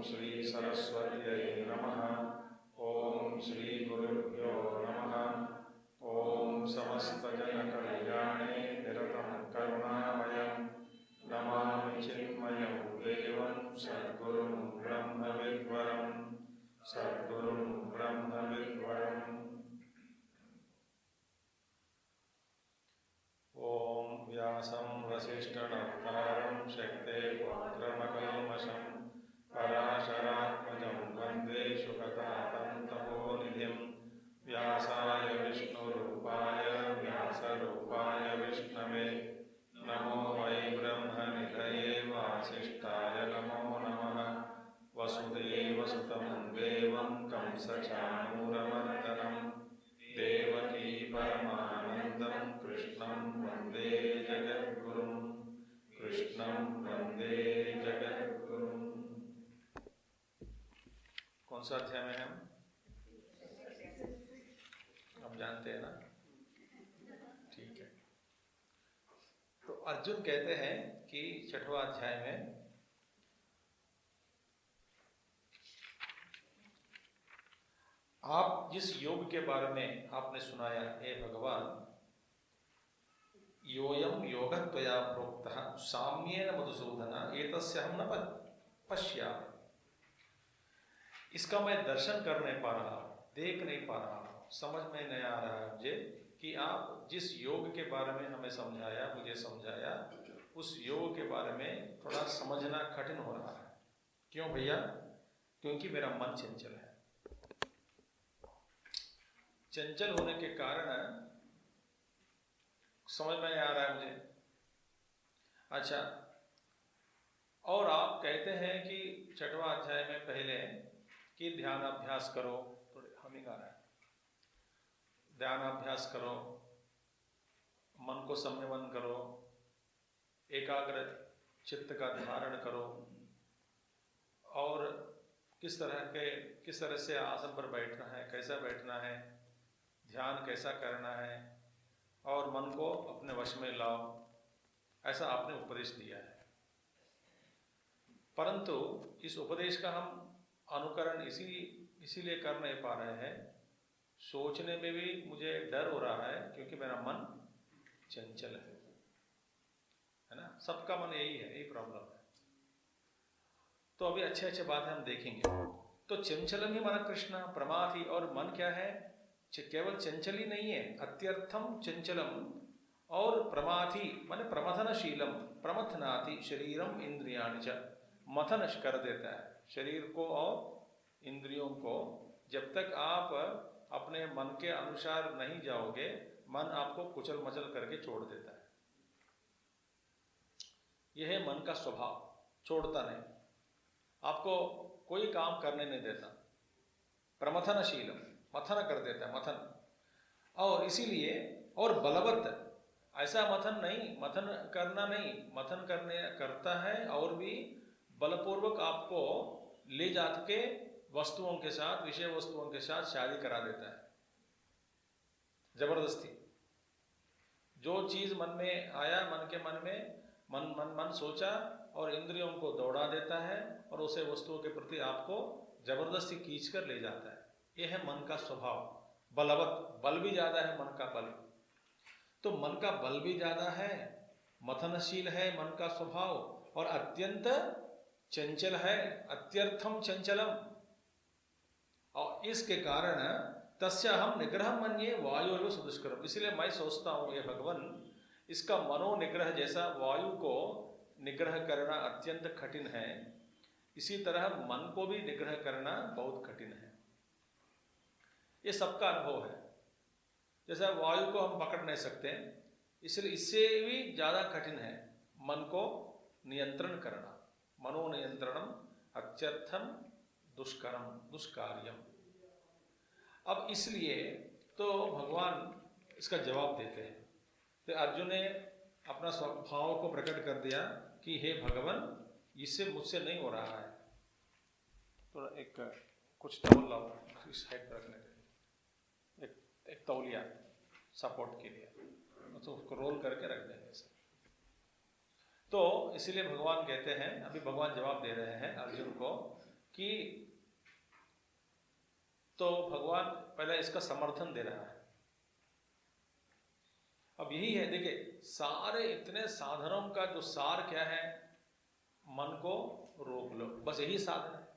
श्री सरस्वत्यै नमः। ओम श्री गुरुभ्यो नमः। ओम समस्तजनकल्याणे निरतं करुणामयं नमामि चिन्मयं देवं सद्गुरुं ब्रह्मविद्वरं सद्गुरुं ब्रह्मविद्वरम्। ओम व्यासं वसिष्ठनप्तारं शक्ते पौत्रमकल्मषं पराशरात्मजं वन्दे शुकतातन्तपोनिधिं। व्यासाय विष्णुरूपाय व्यासरूपाय विष्णवे नमो वै ब्रह्मनिधये वासिष्ठाय नमो नमः। वसुदेवसुतं देवं कंसचाणूरमर्दनं देवकी परमानन्दं कृष्णं वन्दे जगद्गुरुं। कृष्णं वन्दे जगद्गुरुं। कौन सा अध्याय में हम अब जानते हैं ना? ठीक है। तो अर्जुन कहते हैं कि 6वां अध्याय में आप जिस योग के बारे में आपने सुनाया, हे भगवान, योयम योगः त्वया प्रोक्तः साम्येन मधुसूदन एतस्य हम न पश्यामि। इसका मैं दर्शन कर नहीं पा रहा, देख नहीं पा रहा, समझ में नहीं आ रहा है मुझे कि आप जिस योग के बारे में हमें समझाया, मुझे समझाया, उस योग के बारे में थोड़ा समझना कठिन हो रहा है। क्यों भैया? क्योंकि मेरा मन चंचल है। चंचल होने के कारण समझ में नहीं आ रहा है मुझे। अच्छा, और आप कहते हैं कि 6वां अध्याय में पहले कि ध्यान अभ्यास करो, थोड़े हमिंग आ रहा है, ध्यान अभ्यास करो, मन को संयमन करो, एकाग्र चित्त का धारण करो, और किस तरह से आसन पर बैठना है, कैसा बैठना है, ध्यान कैसा करना है, और मन को अपने वश में लाओ, ऐसा आपने उपदेश दिया है। परंतु इस उपदेश का हम अनुकरण इसीलिए कर नहीं पा रहे हैं, सोचने में भी मुझे डर हो रहा है क्योंकि मेरा मन चंचल है ना? सबका मन यही है, यही प्रॉब्लम है। तो अभी अच्छे बातें हम देखेंगे। तो चंचलम ही मन कृष्ण प्रमाथि, और मन क्या है? केवल चंचल ही नहीं है, अत्यर्थम चंचलम, और प्रमाथि माने प्रमथनशीलम, प्रमथनाति शरीरम इंद्रियाणि च, मथन कर देता है शरीर को और इंद्रियों को। जब तक आप अपने मन के अनुसार नहीं जाओगे, मन आपको कुचल मचल करके छोड़ देता है। यह है मन का स्वभाव, छोड़ता नहीं, आपको कोई काम करने नहीं देता। प्रमथनशीलम, मथन कर देता है, मथन। और इसीलिए, और बलवत, ऐसा मथन करना नहीं, मथन करता है और भी बलपूर्वक आपको ले जाके वस्तुओं के साथ, विषय वस्तुओं के साथ शादी करा देता है, जबरदस्ती। जो चीज मन में आया, मन सोचा और इंद्रियों को दौड़ा देता है और उसे वस्तुओं के प्रति आपको जबरदस्ती खींच कर ले जाता है। यह है मन का स्वभाव, बलवत, बल भी ज्यादा है मन का बल। तो मन का बल भी ज्यादा है, मथनशील है मन का स्वभाव, और अत्यंत चंचल है, अत्यर्थम चंचलम। और इसके कारण तस्य हम निग्रह मन्ये वायु एवं सुदुष्करम, इसलिए मैं सोचता हूँ ये भगवान, इसका मनोनिग्रह जैसा वायु को निग्रह करना अत्यंत कठिन है, इसी तरह मन को भी निग्रह करना बहुत कठिन है। ये सबका अनुभव है। जैसा वायु को हम पकड़ नहीं सकते, इसलिए इससे भी ज्यादा कठिन है मन को नियंत्रण करना। मनोनियंत्रणम अत्यर्थम दुष्करम, दुष्कार्यम। अब इसलिए तो भगवान इसका जवाब देते हैं। तो अर्जुन ने अपना स्वभाव को प्रकट कर दिया कि हे भगवान, इससे मुझसे नहीं हो रहा है। तो कुछ टॉवल लाओ इस साइड पर रखने के लिए, एक तौलिया सपोर्ट के लिए, तो उसको रोल करके रख देंगे सर। तो इसीलिए भगवान कहते हैं, अभी भगवान जवाब दे रहे हैं अर्जुन को कि तो भगवान पहले इसका समर्थन दे रहा है। अब यही है, देखिए सारे इतने साधनों का जो सार क्या है, मन को रोक लो, बस यही साधन है।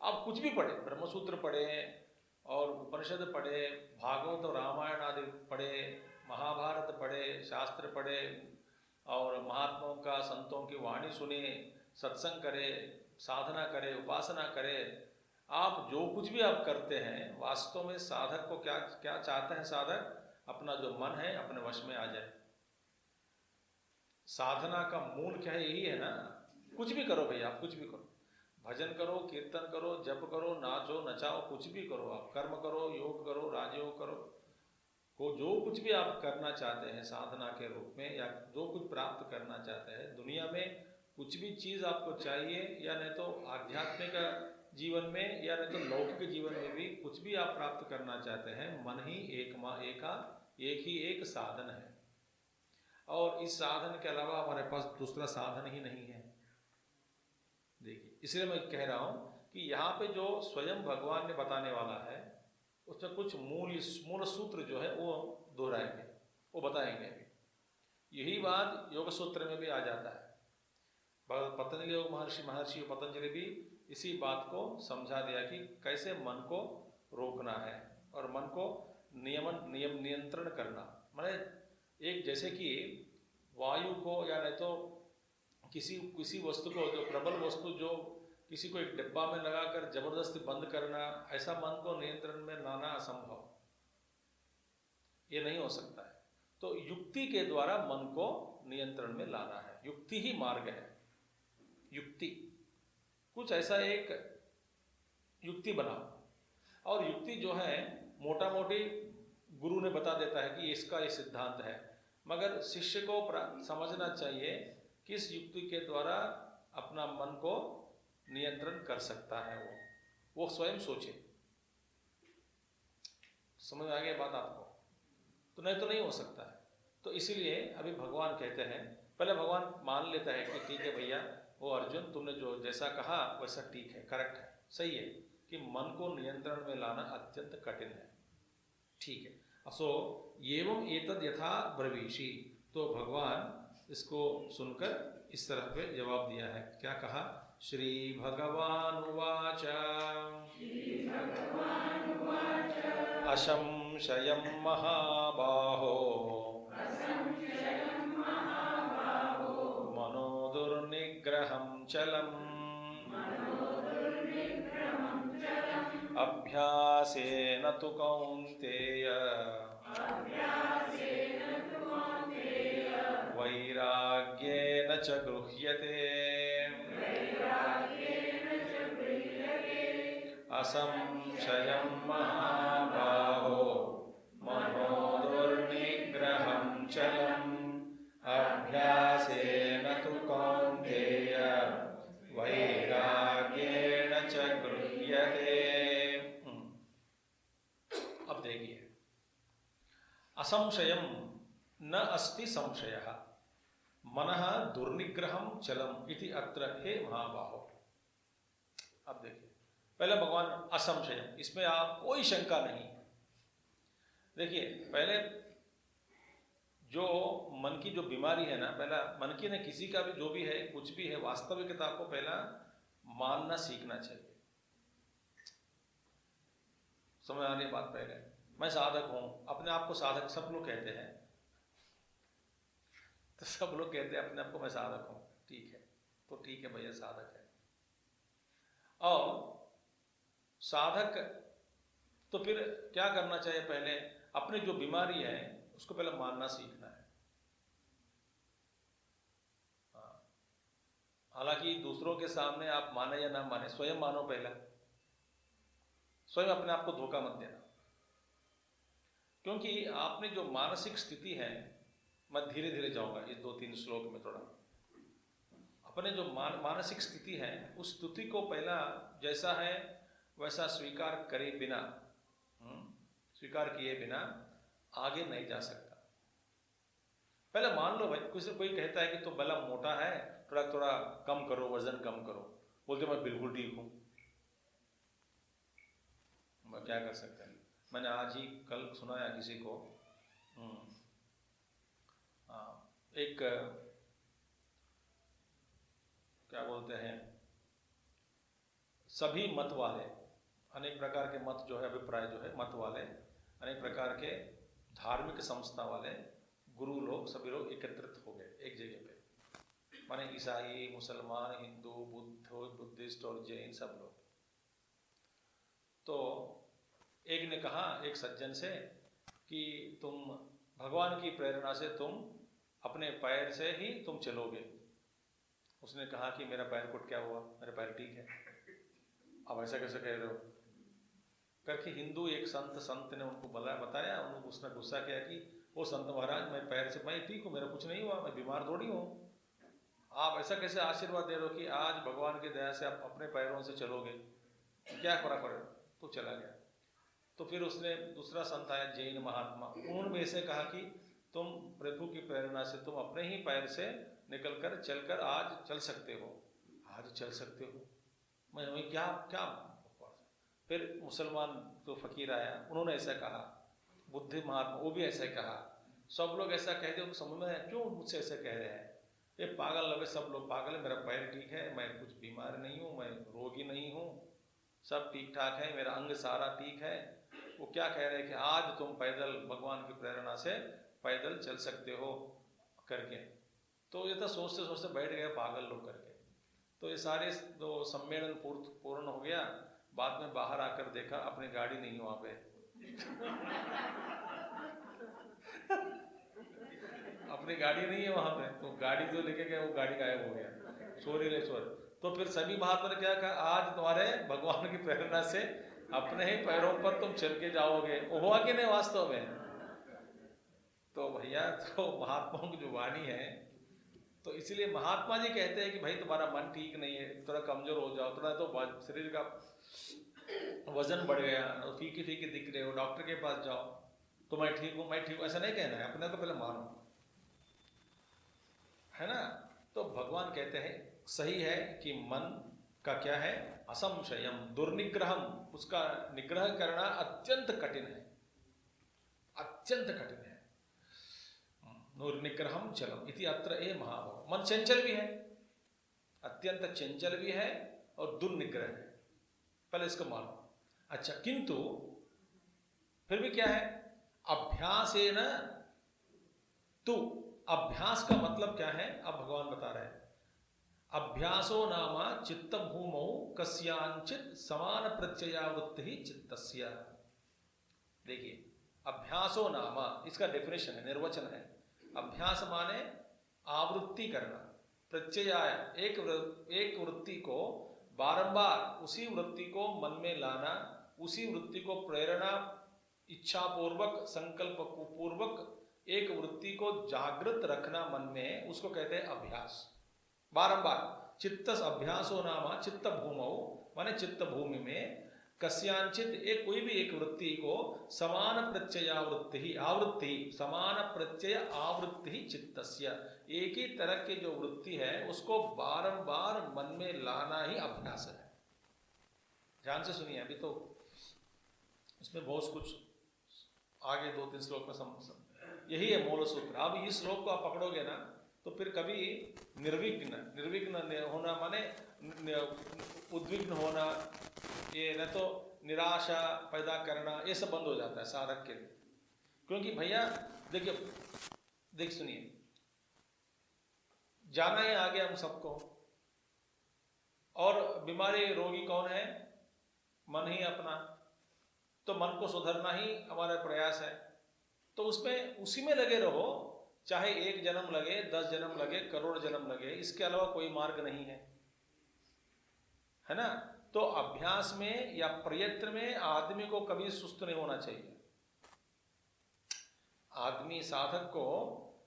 आप कुछ भी पढ़े, ब्रह्मसूत्र पढ़े और उपनिषद पढ़े, भागवत और रामायण आदि पढ़े, महाभारत पढ़े, शास्त्र पढ़े और महात्माओं का संतों की वाणी सुने, सत्संग करे, साधना करे, उपासना करे, आप जो कुछ भी आप करते हैं, वास्तव में साधक को क्या क्या चाहते हैं? साधक अपना जो मन है अपने वश में आ जाए। साधना का मूल क्या है? यही है ना। कुछ भी करो भैया, आप कुछ भी करो, भजन करो, कीर्तन करो, जप करो, नाचो नचाओ, कुछ भी करो, आप कर्म करो, योग करो, राजयोग करो, को जो कुछ भी आप करना चाहते हैं साधना के रूप में, या जो कुछ प्राप्त करना चाहते हैं दुनिया में, कुछ भी चीज़ आपको चाहिए, या नहीं तो आध्यात्मिक जीवन में या नहीं तो लौकिक जीवन में भी कुछ भी आप प्राप्त करना चाहते हैं, मन ही एक ही एक साधन है। और इस साधन के अलावा हमारे पास दूसरा साधन ही नहीं है। देखिए, इसलिए मैं कह रहा हूँ कि यहाँ पे जो स्वयं भगवान ने बताने वाला है, उसमें कुछ मूल सूत्र जो है वो दोहराएंगे, वो बताएंगे अभी। यही बात योग सूत्र में भी आ जाता है। पतंजलि योग महर्षि पतंजलि भी इसी बात को समझा दिया कि कैसे मन को रोकना है और मन को नियंत्रण करना। माने एक जैसे कि वायु को या नहीं तो किसी वस्तु को, जो प्रबल वस्तु जो किसी को एक डिब्बा में लगाकर जबरदस्ती बंद करना, ऐसा मन को नियंत्रण में लाना असंभव, ये नहीं हो सकता है। तो युक्ति के द्वारा मन को नियंत्रण में लाना है, युक्ति ही मार्ग है। युक्ति, कुछ ऐसा एक युक्ति बनाओ, और युक्ति जो है मोटा मोटी गुरु ने बता देता है कि इसका ये सिद्धांत है, मगर शिष्य को समझना चाहिए किस युक्ति के द्वारा अपना मन को नियंत्रण कर सकता है। वो स्वयं सोचे। समझ आ गया बात आपको? तो नहीं हो सकता है। तो इसीलिए अभी भगवान कहते हैं, पहले भगवान मान लेता है कि ठीक है भैया, वो अर्जुन तुमने जो जैसा कहा वैसा ठीक है, करेक्ट है, सही है कि मन को नियंत्रण में लाना अत्यंत कठिन है, ठीक है। असो एवं एतद यथा ब्रवीषि, तो भगवान इसको सुनकर इस तरह पे जवाब दिया है। क्या कहा? श्री भगवान उवाच असंशयं महाबाहो मनो दुर्निग्रहं चलम् अभ्यासेन तु कौन्तेय वैराग्येन च गृह्यते असंशयं महाबाहो मनो दुर्निग्रहं चलम् अभ्यासेन तु कौन्तेय वैराग्येन च गृह्यते। अब देखिए, असंशयं न अस्ति संशयः मनः दुर्निग्रहं चलम् इति अत्र हे महाबाहो। अब देखिए, पहले भगवान असंशय, इसमें आप कोई शंका नहीं। देखिए, पहले जो मन की जो बीमारी है ना, पहला मन की ने किसी का भी जो भी है, कुछ भी है, वास्तविकता को पहला मानना सीखना चाहिए। समझ आ रही बात? पहले मैं साधक हूं, अपने आप को साधक सब लोग कहते हैं, तो सब लोग कहते हैं अपने आप को मैं साधक हूं, ठीक है, तो ठीक है भैया साधक है। और साधक तो फिर क्या करना चाहिए? पहले अपनी जो बीमारी है उसको पहले मानना सीखना है। हालांकि दूसरों के सामने आप माने या ना माने, स्वयं मानो पहला, स्वयं अपने आप को धोखा मत देना। क्योंकि आपने जो मानसिक स्थिति है, मैं धीरे धीरे जाऊंगा इस 2-3 श्लोक में, थोड़ा अपने जो मानसिक स्थिति है उस स्थिति को पहला जैसा है वैसा स्वीकार करे बिना, स्वीकार किए बिना आगे नहीं जा सकता। पहले मान लो भाई, कोई कहता है कि तो बला मोटा है, थोड़ा कम करो, वजन कम करो, बोलते मैं बिल्कुल ठीक हूँ, क्या कर सकते हैं। मैंने आज ही कल सुनाया किसी को, एक क्या बोलते हैं, सभी मत वाले, अनेक प्रकार के मत जो है, अभिप्राय जो है, मत वाले, अनेक प्रकार के धार्मिक संस्था वाले गुरु लोग, सभी लोग एकत्रित हो गए एक जगह पे, माने ईसाई, मुसलमान, हिंदू, बुद्धिस्ट और जैन सब लोग। तो एक ने कहा एक सज्जन से कि तुम भगवान की प्रेरणा से तुम अपने पैर से ही तुम चलोगे। उसने कहा कि मेरा पैर कुट क्या हुआ, मेरा पैर ठीक है, अब ऐसा कैसे कह रहे हो करके। हिंदू एक संत ने उनको बताया, उनको उसने गुस्सा किया कि वो संत महाराज, मैं पैर से, मैं ठीक हूँ, मेरा कुछ नहीं हुआ, मैं बीमार थोड़ी हूँ, आप ऐसा कैसे आशीर्वाद दे रहे हो कि आज भगवान की दया से आप अपने पैरों से चलोगे, क्या फर्क पड़ेगा। तो चला गया। तो फिर उसने दूसरा संत आया, जैन महात्मा, उन्होंने भी ऐसे कहा कि तुम प्रभु की प्रेरणा से तुम अपने ही पैर से निकलकर चलकर आज चल सकते हो, आज चल सकते हो। मैं क्या क्या। फिर मुसलमान तो फकीर आया, उन्होंने ऐसा कहा, बुद्धि महात्मा वो भी ऐसा कहा, सब लोग ऐसा कहते हो, समझ में क्यों मुझसे ऐसे कह रहे हैं, ये पागल लगे, सब लोग पागल है, मेरा पैर ठीक है, मैं कुछ बीमार नहीं हूँ, मैं रोगी नहीं हूँ, सब ठीक ठाक है, मेरा अंग सारा ठीक है। वो क्या कह रहे हैं कि आज तुम पैदल भगवान की प्रेरणा से पैदल चल सकते हो करके। तो ये तो सोचते सोचते बैठ गए पागल लोग करके। तो ये सारे जो सम्मेलन पूर्ण हो गया, बाद में बाहर आकर देखा अपनी गाड़ी नहीं वहाँ पे अपनी गाड़ी नहीं है वहाँ पे, तो गाड़ी जो लेके गए वो गाड़ी गायब हो गया, चोरी ले चोर। तो फिर सभी महात्मा ने क्या कहा, आज तुम्हारे भगवान की प्रेरणा से अपने ही पैरों पर तुम चल के जाओगे। हुआ कि नहीं वास्तव में। तो भैया, तो महात्माओं की जो वाणी है, तो इसलिए महात्मा जी कहते हैं कि भाई तुम्हारा मन ठीक नहीं है, थोड़ा कमजोर हो जाओ, थोड़ा तो शरीर का वजन बढ़ गया, फीके फीके दिख रहे हो, डॉक्टर के पास जाओ, तो मैं ठीक हूँ, मैं ठीक हूँ, ऐसा नहीं कहना है, अपने को पहले मानो, है ना। तो भगवान कहते हैं सही है कि मन का क्या है, असंशयम दुर्निग्रहम, उसका निग्रह करना अत्यंत कठिन है, अत्यंत कठिन है। निर्निग्रहम चलम इति अत्र ए महाभाव। मन चंचल भी है, अत्यंत चंचल भी है और दुर्निग्रह है, पहले इसको मानो। अच्छा, किंतु फिर भी क्या है, अभ्यासेन तु, अभ्यास का मतलब क्या है, अब भगवान बता रहे हैं। अभ्यासो नामा चित्त भूमौ कस्यांचित समान प्रत्ययावृत्ति चित्तस्य। देखिए, अभ्यासो नामा, इसका डेफिनेशन है, निर्वचन है। अभ्यास माने आवृत्ति करना, प्रत्ययाय, एक वृत्ति को बारंबार उसी वृत्ति को मन में लाना, उसी वृत्ति को प्रेरणा, इच्छा पूर्वक, संकल्प पूर्वक एक वृत्ति को जागृत रखना मन में, उसको कहते हैं अभ्यास। बारंबार चित्त अभ्यासो नामा चित्त भूमौ, माने चित्त भूमि में कस्यांचित, एक कोई भी एक वृत्ति को समान प्रत्ययावृत्ति, आवृत्ति, समान प्रत्यय आवृत्ति चित्तस्य, एक ही तरह की जो वृत्ति है उसको बारंबार मन में लाना ही अभ्यास है। ध्यान से सुनिए, अभी तो इसमें बहुत कुछ आगे 2-3 श्लोक में यही है मूल सूत्र। अब इस श्लोक को आप पकड़ोगे ना, तो फिर कभी निर्विघ्न होना माने उद्विग्न होना, ये न तो निराशा पैदा करना, ये सब बंद हो जाता है साधक के लिए। क्योंकि भैया देखिए सुनिए, जाना ही आ गया हम सबको, और बीमारी रोगी कौन है, मन ही अपना। तो मन को सुधरना ही हमारा प्रयास है, तो उसमें उसी में लगे रहो, चाहे 1 जन्म लगे, 10 जन्म लगे, करोड़ जन्म लगे, इसके अलावा कोई मार्ग नहीं है, है ना। तो अभ्यास में या प्रयत्न में आदमी को कभी सुस्त नहीं होना चाहिए। आदमी साधक को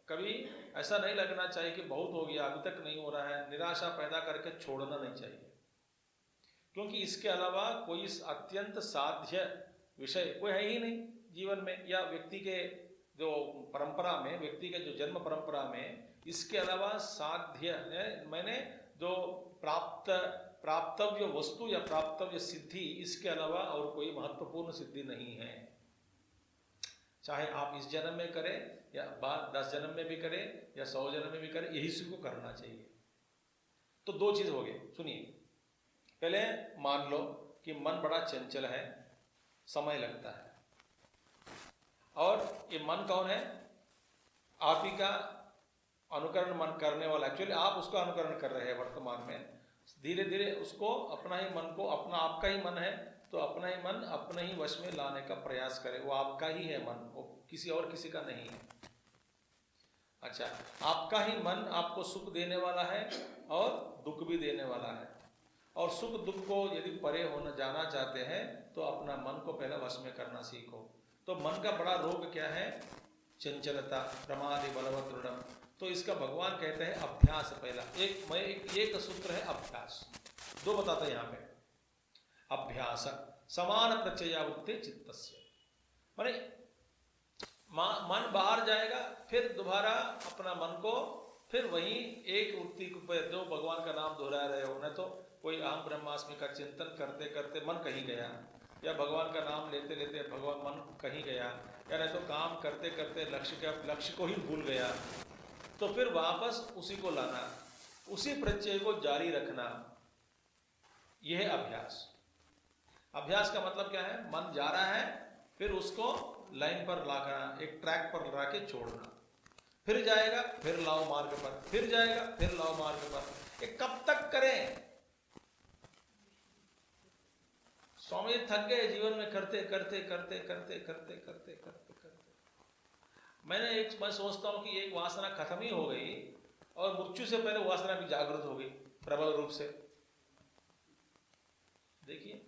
कभी ऐसा नहीं लगना चाहिए कि बहुत हो गया, अभी तक नहीं हो रहा है, निराशा पैदा करके छोड़ना नहीं चाहिए। क्योंकि इसके अलावा कोई अत्यंत साध्य विषय कोई है ही नहीं जीवन में, या व्यक्ति के जो परंपरा में, व्यक्ति के जो जन्म परंपरा में, इसके अलावा साध्य मैंने जो प्राप्तव्य वस्तु या प्राप्तव्य सिद्धि, इसके अलावा और कोई महत्वपूर्ण सिद्धि नहीं है। चाहे आप इस जन्म में करें या बाद 10 जन्म में भी करें या 100 जन्म में भी करें, यही चीज को करना चाहिए। तो दो चीज हो गई। सुनिए, पहले मान लो कि मन बड़ा चंचल है, समय लगता है, और ये मन कौन है? आप ही का अनुकरण मन करने वाला। एक्चुअली आप उसका अनुकरण कर रहे हैं वर्तमान में। धीरे धीरे उसको, अपना ही मन को, अपना आपका ही मन है तो अपना ही मन अपने ही वश में लाने का प्रयास करें। वो आपका ही है मन, वो किसी और किसी का नहीं है। अच्छा, आपका ही मन आपको सुख देने वाला है और दुख भी देने वाला है। और सुख दुख को यदि परे होना जाना चाहते हैं तो अपना मन को पहले वश में करना सीखो। तो मन का बड़ा रोग क्या है? चंचलता, प्रमादि बलवत् दृढ़म्। तो इसका भगवान कहते हैं अभ्यास। पहला एक सूत्र है अभ्यास। दो बताते हैं यहाँ पे। अभ्यास समान प्रत्ययावृत्ति चित्तस्य, माने मन बाहर जाएगा, फिर दोबारा अपना मन को फिर वही एक वृत्ति पर जो भगवान का नाम दोहरा रहे हो। न तो कोई अहम ब्रह्मास्मि का चिंतन करते करते मन कहीं गया, या भगवान का नाम लेते लेते भगवान मन कहीं गया, या नहीं तो काम करते करते लक्ष्य को ही भूल गया। तो फिर वापस उसी को लाना, उसी प्रत्यय को जारी रखना, यह है अभ्यास। अभ्यास का मतलब क्या है? मन जा रहा है, फिर उसको लाइन पर लाना, एक ट्रैक पर ला के छोड़ना, फिर जाएगा, फिर लाओ मार्ग पर, फिर जाएगा, फिर लाओ मार्ग पर। ये कब तक करें? स्वामी थक गए जीवन में करते करते करते करते करते करते करते करते। मैं सोचता हूं कि एक वासना खत्म ही हो गई और मृत्यु से पहले वासना भी जागृत हो गई प्रबल रूप से। देखिए,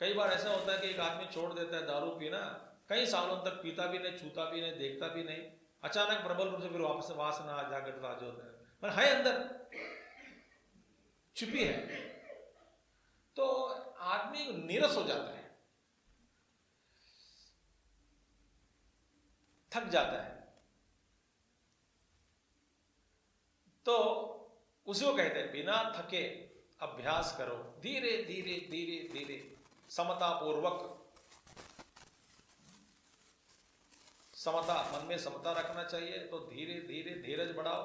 कई बार ऐसा होता है कि एक आदमी छोड़ देता है दारू पीना, कई सालों तक पीता भी नहीं, छूता भी नहीं, देखता भी नहीं, अचानक प्रबल रूप से फिर वापस वासना जागृत राज होता है, पर है अंदर छुपी है। तो आदमी नीरस हो जाता है, थक जाता है। तो उसी को कहते हैं बिना थके अभ्यास करो, धीरे धीरे धीरे धीरे समता पूर्वक। समता, मन में समता रखना चाहिए। तो धीरे धीरे धीरज बढ़ाओ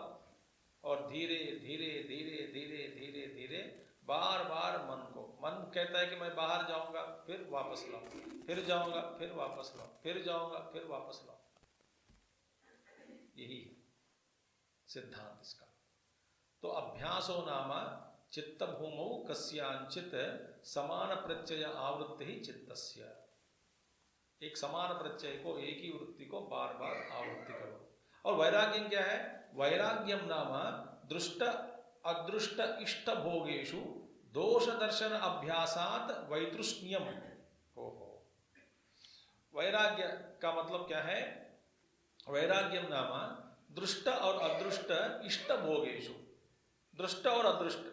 और धीरे धीरे धीरे धीरे धीरे धीरे बार बार मन कहता है कि मैं बाहर जाऊंगा, फिर वापस लाओ, फिर जाऊंगा, फिर वापस लाओ, फिर जाऊंगा, फिर वापस लाओ। यही सिद्धांत इसका। तो अभ्यासो नाम चित्त भूमौ कस्यांचित समान प्रत्यय आवृत्ति ही चित्तस्य। एक समान प्रत्यय को, एक ही वृत्ति को बार बार आवृत्ति करो। और वैराग्य क्या है? वैराग्यम नाम दृष्ट अदृष्ट इष्ट भोगेषु दोष दर्शन अभ्यासात वैतृष्ण्यम। हो वैराग्य का मतलब क्या है? वैराग्यम नाम दृष्ट और अदृष्ट इष्ट भोगेषु। दृष्ट और अदृष्ट,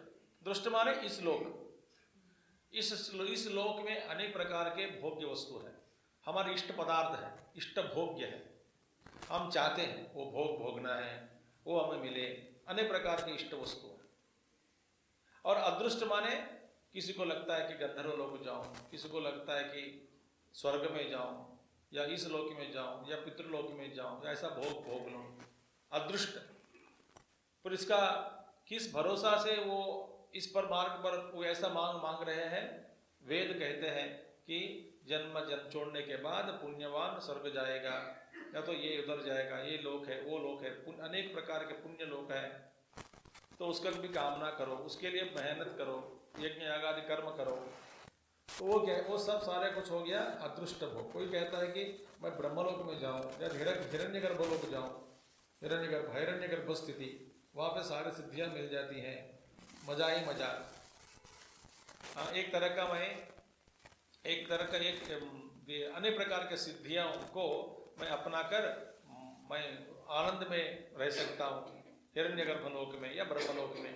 दृष्ट माने इस लोक, इस लोक में अनेक प्रकार के भोग्य वस्तु है, हमारे इष्ट पदार्थ है, इष्ट भोग्य है, हम चाहते हैं वो भोग भोगना है, वो हमें मिले, अनेक प्रकार की इष्ट वस्तु है। और अदृष्ट माने किसी को लगता है कि गंधर्व लोक जाऊं, किसी को लगता है कि स्वर्ग में जाऊं, या इस लोक में जाऊं, या पितृलोक में जाऊं, या ऐसा भोग भोग लूं। अदृष्ट, पर इसका किस भरोसा से वो इस पर मार्ग पर वो ऐसा मांग रहे हैं? वेद कहते हैं कि जन्म छोड़ने के बाद पुण्यवान स्वर्ग जाएगा, या तो ये उधर जाएगा, ये लोक है, वो लोक है, अनेक प्रकार के पुण्य लोक है। तो उसका भी कामना करो, उसके लिए मेहनत करो, यज्ञ याग आदि कर्म करो। तो वो क्या, वो सब सारे कुछ हो गया अदृष्ट भोग। कोई कहता है कि मैं ब्रह्मलोक में जाऊं या हिरण्यगर्भ लोक जाऊं, हिरण्यगर्भ स्थिति, वहां पे सारी सिद्धियां मिल जाती हैं, मजा ही मजा। हाँ, एक तरह का अनेक प्रकार के सिद्धियों को मैं अपना कर मैं आनंद में रह सकता हूँ, हिरण्यगर्भ लोक में या ब्रह्मलोक में।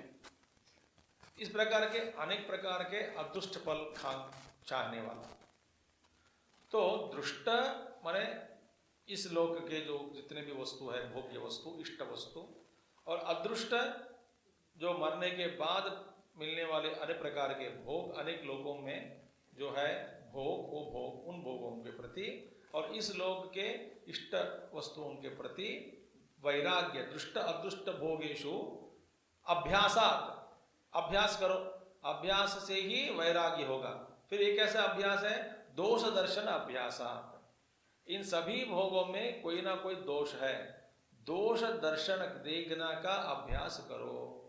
इस प्रकार के अनेक प्रकार के अदृष्ट फल चाहने वाला। तो दृष्ट माने इस लोक के जो जितने भी वस्तु है, भोग्य वस्तु, इष्ट वस्तु, और अदृष्ट जो मरने के बाद मिलने वाले अनेक प्रकार के भोग, अनेक लोगों में जो है भोग, वो भोग उन भोगों के प्रति और इस लोक के इष्ट वस्तुओं के प्रति वैराग्य, दृष्ट अदृष्ट भोगेशु अभ्यासात, अभ्यास करो, अभ्यास से ही वैराग्य होगा। फिर एक ऐसा अभ्यास है दोष दर्शन अभ्यासात, इन सभी भोगों में कोई ना कोई दोष है, दोष दर्शन देखना का अभ्यास करो।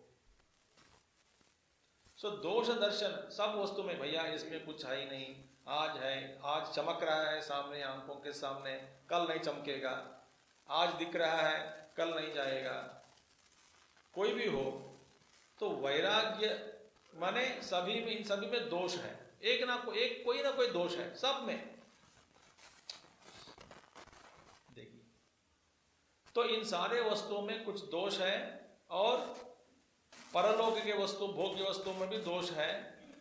सो दोष दर्शन सब वस्तु में, भैया इसमें कुछ है ही नहीं, आज है, आज चमक रहा है सामने आंखों के सामने, कल नहीं चमकेगा, आज दिख रहा है कल नहीं जाएगा, कोई भी हो। तो वैराग्य माने सभी में, इन सभी में दोष है, एक कोई ना कोई दोष है सब में। देखिए, तो इन सारे वस्तुओं में कुछ दोष है और परलोक के वस्तु, भोग्य वस्तुओं में भी दोष है।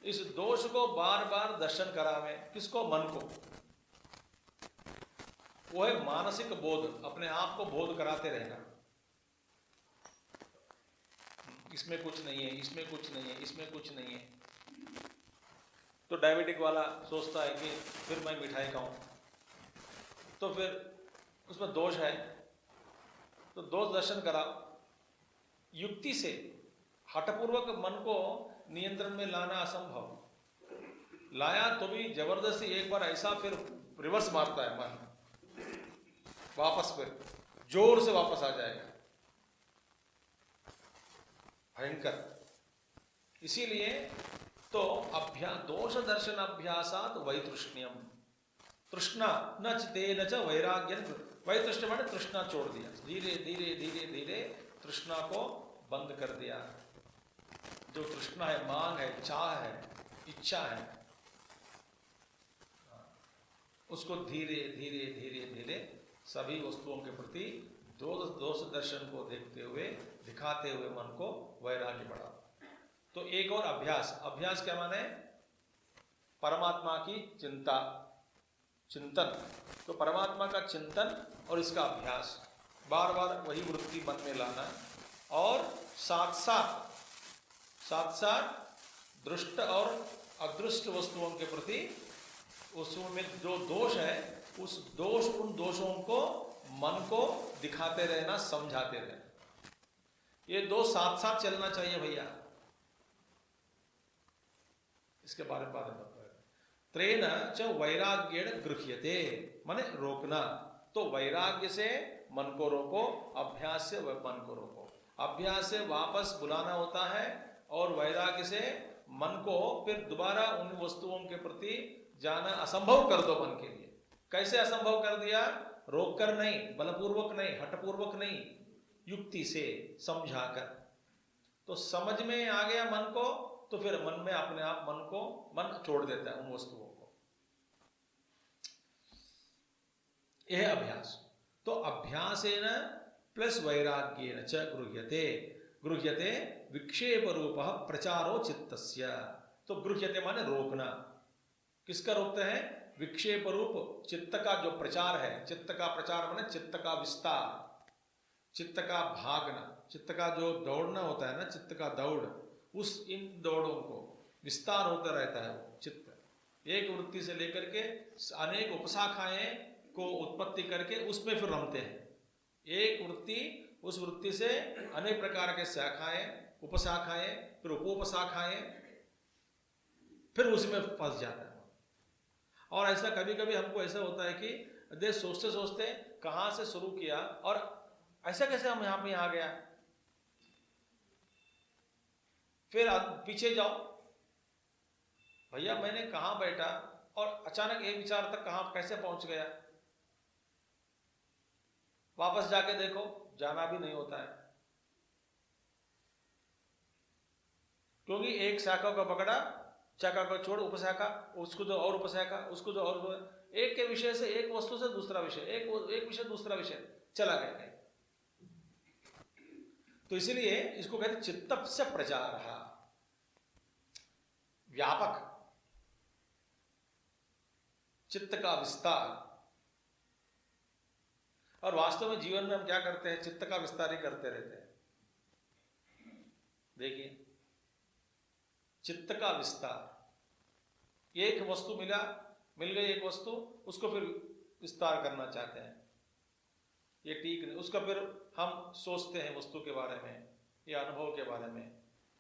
इस दोष को बार बार दर्शन करावे, किसको? मन को। वो है मानसिक बोध, अपने आप को बोध कराते रहना, इसमें कुछ नहीं है, इसमें कुछ नहीं है, इसमें कुछ नहीं है। तो डायबिटिक वाला सोचता है कि फिर मैं मिठाई खाऊं, तो फिर उसमें दोष है, तो दोष दर्शन कराओ युक्ति से। हठपूर्वक मन को नियंत्रण में लाना असंभव, लाया तो भी जबरदस्ती एक बार ऐसा फिर रिवर्स मारता है मन, वापस फिर जोर से वापस आ जाएगा, भयंकर। इसीलिए तो दोष दर्शन अभ्यासात वैतृष्ण्यम, तृष्णा न चे न च वैराग्य। वैतृष्ण्य माने तृष्णा छोड़ दिया, धीरे धीरे धीरे धीरे तृष्णा को बंद कर दिया। जो तृष्णा है, मांग है, चाह है, इच्छा है, उसको धीरे धीरे धीरे धीरे सभी वस्तुओं के प्रति दोष दर्शन को देखते हुए, दिखाते हुए मन को वैराग्य बढ़ाओ। तो एक और अभ्यास, अभ्यास क्या माने? परमात्मा की चिंता, चिंतन। तो परमात्मा का चिंतन और इसका अभ्यास, बार बार वही वृत्ति मन में लाना, और साथ साथ दृष्ट और अदृष्ट वस्तुओं के प्रति उसमें जो दोष है, उन दोषों को मन को दिखाते रहना, समझाते रहना। ये दो साथ साथ चलना चाहिए भैया। इसके बारे में बात है। त्रेन च वैराग्येण गृह्यते, माने रोकना। तो वैराग्य से मन को रोको, अभ्यास से मन को रोको। अभ्यास से वापस बुलाना होता है और वैराग्य से मन को फिर दोबारा उन वस्तुओं के प्रति जाना असंभव कर दो मन के लिए। कैसे असंभव कर दिया? रोक कर नहीं, बलपूर्वक नहीं, हठपूर्वक नहीं, युक्ति से समझाकर। तो समझ में आ गया मन को, तो फिर मन में अपने आप मन छोड़ देता है उन वस्तुओं को। यह अभ्यास। तो अभ्यासेन प्लस वैराग्येन च गृह्यते विक्षेप रूप प्रचारो चित्तस्य। तो गृह्यते माने रोकना। किसका रोकते हैं? विक्षेप रूप चित्त का जो प्रचार है। चित्त का प्रचार माने चित्त का विस्तार, चित्त का भागना, चित्त का जो दौड़ना होता है ना, चित्त का दौड़, उस इन दौड़ों को विस्तार होता रहता है। वो चित्त एक वृत्ति से लेकर के अनेक उपशाखाएं को उत्पत्ति करके उसमें फिर रमते हैं। एक वृत्ति, उस वृत्ति से अनेक प्रकार के शाखाएं, उपशाखाएं, फिर उपोपशाखाएं, फिर उसमें फंस जाता है। और ऐसा कभी कभी हमको ऐसा होता है कि देख सोचते सोचते कहां से शुरू किया और ऐसा कैसे हम यहां पे आ गया। फिर पीछे जाओ, भैया मैंने कहां बैठा और अचानक एक विचार तक कहां कैसे पहुंच गया। वापस जाके देखो, जाना भी नहीं होता है, क्योंकि एक शाखा को पकड़ा, शाखा को छोड़, उपशाखा, उसको जो और उपशाखा, उसको जो और, एक के विषय से, एक वस्तु से दूसरा विषय, एक विषय दूसरा विषय चला गया। तो इसीलिए इसको कहते चित्त से प्रचार, व्यापक चित्त का विस्तार। और वास्तव में जीवन में हम क्या करते हैं? चित्त का विस्तार ही करते रहते हैं। देखिए, चित्त का विस्तार। एक वस्तु मिल गई एक वस्तु, उसको फिर विस्तार करना चाहते हैं, ये ठीक नहीं। उसका फिर हम सोचते हैं वस्तु के बारे में या अनुभव के बारे में,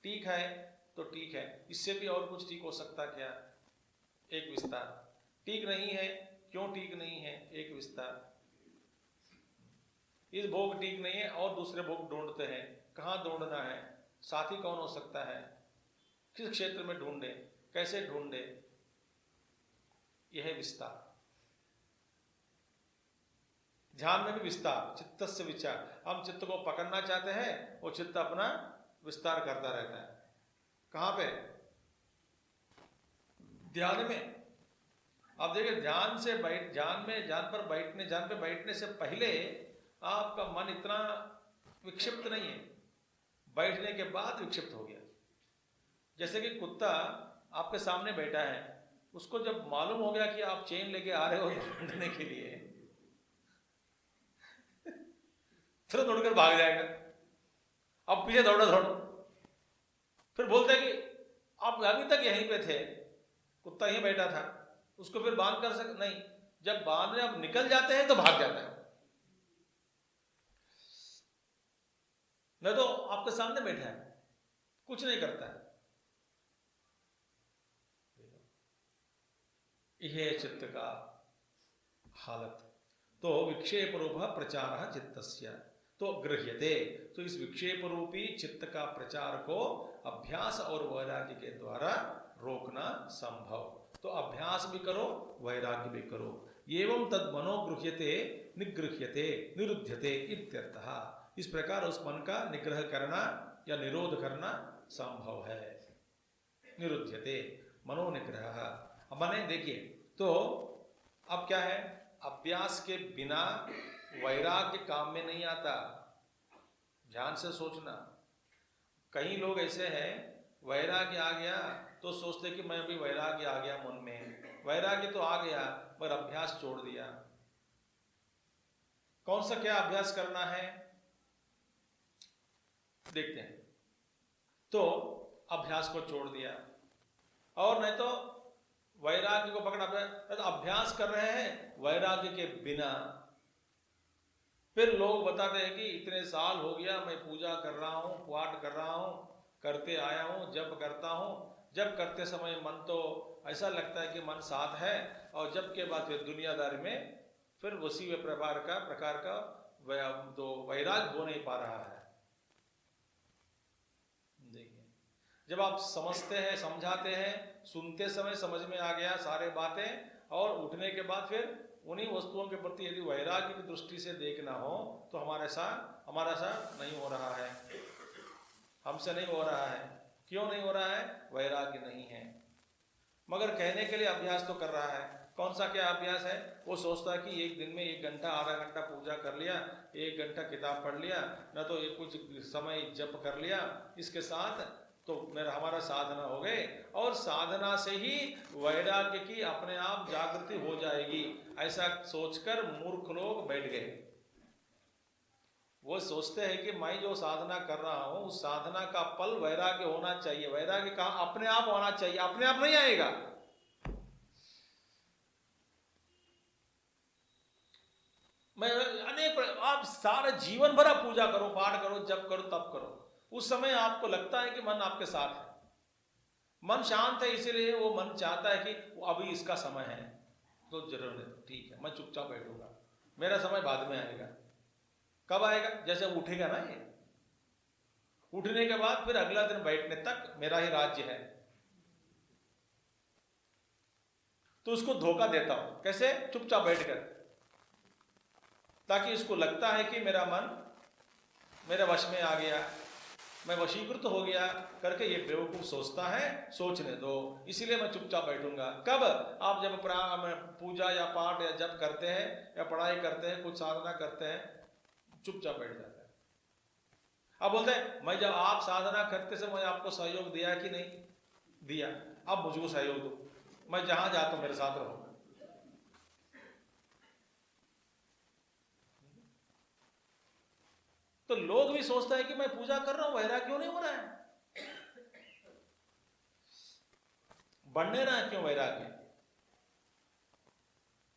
ठीक है तो ठीक है, इससे भी और कुछ ठीक हो सकता क्या, एक विस्तार। ठीक नहीं है, क्यों ठीक नहीं है, एक विस्तार। इस भोग ठीक नहीं है और दूसरे भोग ढूंढते हैं, कहाँ ढूंढना है, साथी कौन हो सकता है, किस क्षेत्र में ढूंढे, कैसे ढूंढे, यह है विस्तार। ध्यान में भी विस्तार, चित्त से विचार। हम चित्त को पकड़ना चाहते हैं, वो चित्त अपना विस्तार करता रहता है। कहां पे, ध्यान में। अब देखिए, ध्यान पर बैठने से पहले आपका मन इतना विक्षिप्त नहीं है, बैठने के बाद विक्षिप्त हो गया। जैसे कि कुत्ता आपके सामने बैठा है, उसको जब मालूम हो गया कि आप चेन लेके आ रहे हो ढूंढने के लिए, तुरंत उड़कर भाग जाएगा। अब पीछे दौड़ो, फिर बोलते हैं कि आप अभी तक यहीं पे थे, कुत्ता यहीं बैठा था, उसको फिर बांध कर सक नहीं। जब बांधने अब निकल जाते हैं तो भाग जाता है, नहीं तो आपके सामने बैठा है, कुछ नहीं करता है। यह चित्त का हालत। तो विक्षेप रूप प्रचार चित्तस्य तो गृह्यते। तो इस विक्षेप रूपी चित्त का प्रचार को अभ्यास और वैराग्य के द्वारा रोकना संभव। तो अभ्यास भी करो, वैराग्य भी करो। एवं तद मनो गृह्यते निगृह्यते निरुध्यते इत्यर्थः। इस प्रकार उस मन का निग्रह करना या निरोध करना संभव है। निरुध्यते मनोनिग्रह। अब माने देखिए, तो अब क्या है, अभ्यास के बिना वैराग्य काम में नहीं आता। ध्यान से सोचना। कई लोग ऐसे हैं, वैराग्य आ गया तो सोचते कि मैं अभी वैराग्य आ गया मन में, वैराग्य तो आ गया पर अभ्यास छोड़ दिया। कौन सा क्या अभ्यास करना है देखते हैं। तो अभ्यास को छोड़ दिया, और नहीं तो वैराग्य को पकड़ा, तो अभ्यास कर रहे हैं वैराग्य के बिना। फिर लोग बताते हैं कि इतने साल हो गया मैं पूजा कर रहा हूँ, पाठ कर रहा हूँ, करते आया हूँ, जप करता हूँ। जब करते समय मन तो ऐसा लगता है कि मन साथ है, और जब के बाद फिर दुनियादारी में फिर उसी प्रकार का तो वैराग्य हो नहीं पा रहा है। देखिए, जब आप समझते हैं, समझाते हैं, सुनते समय समझ में आ गया सारे बातें, और उठने के बाद फिर उन्हीं वस्तुओं के प्रति यदि वैराग्य की दृष्टि से देखना हो तो हमारा साथ नहीं हो रहा है, हमसे नहीं हो रहा है। क्यों नहीं हो रहा है? वैराग्य नहीं है। मगर कहने के लिए अभ्यास तो कर रहा है। कौन सा क्या अभ्यास है? वो सोचता है कि एक दिन में 1 घंटा आधा घंटा पूजा कर लिया, 1 घंटा किताब पढ़ लिया, न तो कुछ समय जप कर लिया, इसके साथ तो हमारा साधना हो गए, और साधना से ही वैराग्य की अपने आप जागृति हो जाएगी, ऐसा सोचकर मूर्ख लोग बैठ गए। वो सोचते हैं कि मैं जो साधना कर रहा हूं उस साधना का फल वैराग्य होना चाहिए। वैराग्य कहां? अपने आप होना चाहिए, अपने आप नहीं आएगा। मैं आप सारे जीवन भर पूजा करो, पाठ करो, जप करो, तप करो, उस समय आपको लगता है कि मन आपके साथ है, मन शांत है, इसीलिए वो मन चाहता है कि वो अभी इसका समय है तो जरूर है, ठीक है, मैं चुपचाप बैठूंगा, मेरा समय बाद में आएगा। कब आएगा? जैसे उठेगा ना, ये उठने के बाद फिर अगला दिन बैठने तक मेरा ही राज्य है। तो उसको धोखा देता हूं। कैसे? चुपचाप बैठकर, ताकि इसको लगता है कि मेरा मन मेरे वश में आ गया, मैं वशीकृत हो गया करके ये बेवकूफ सोचता है। सोचने दो, इसीलिए मैं चुपचाप बैठूंगा। कब? आप जब पूजा या पाठ या जप करते हैं या पढ़ाई करते हैं, कुछ साधना करते हैं, चुपचाप बैठ जाता है। अब बोलते हैं मैं जब आप साधना करते समय मैं आपको सहयोग दिया कि नहीं दिया, अब मुझको सहयोग दो, मैं जहां जाता हूं मेरे साथ रहो। तो लोग भी सोचता है कि मैं पूजा कर रहा हूं, वैराग्य क्यों नहीं हो रहा है? बढ़ने रहा है क्यों वैराग्य?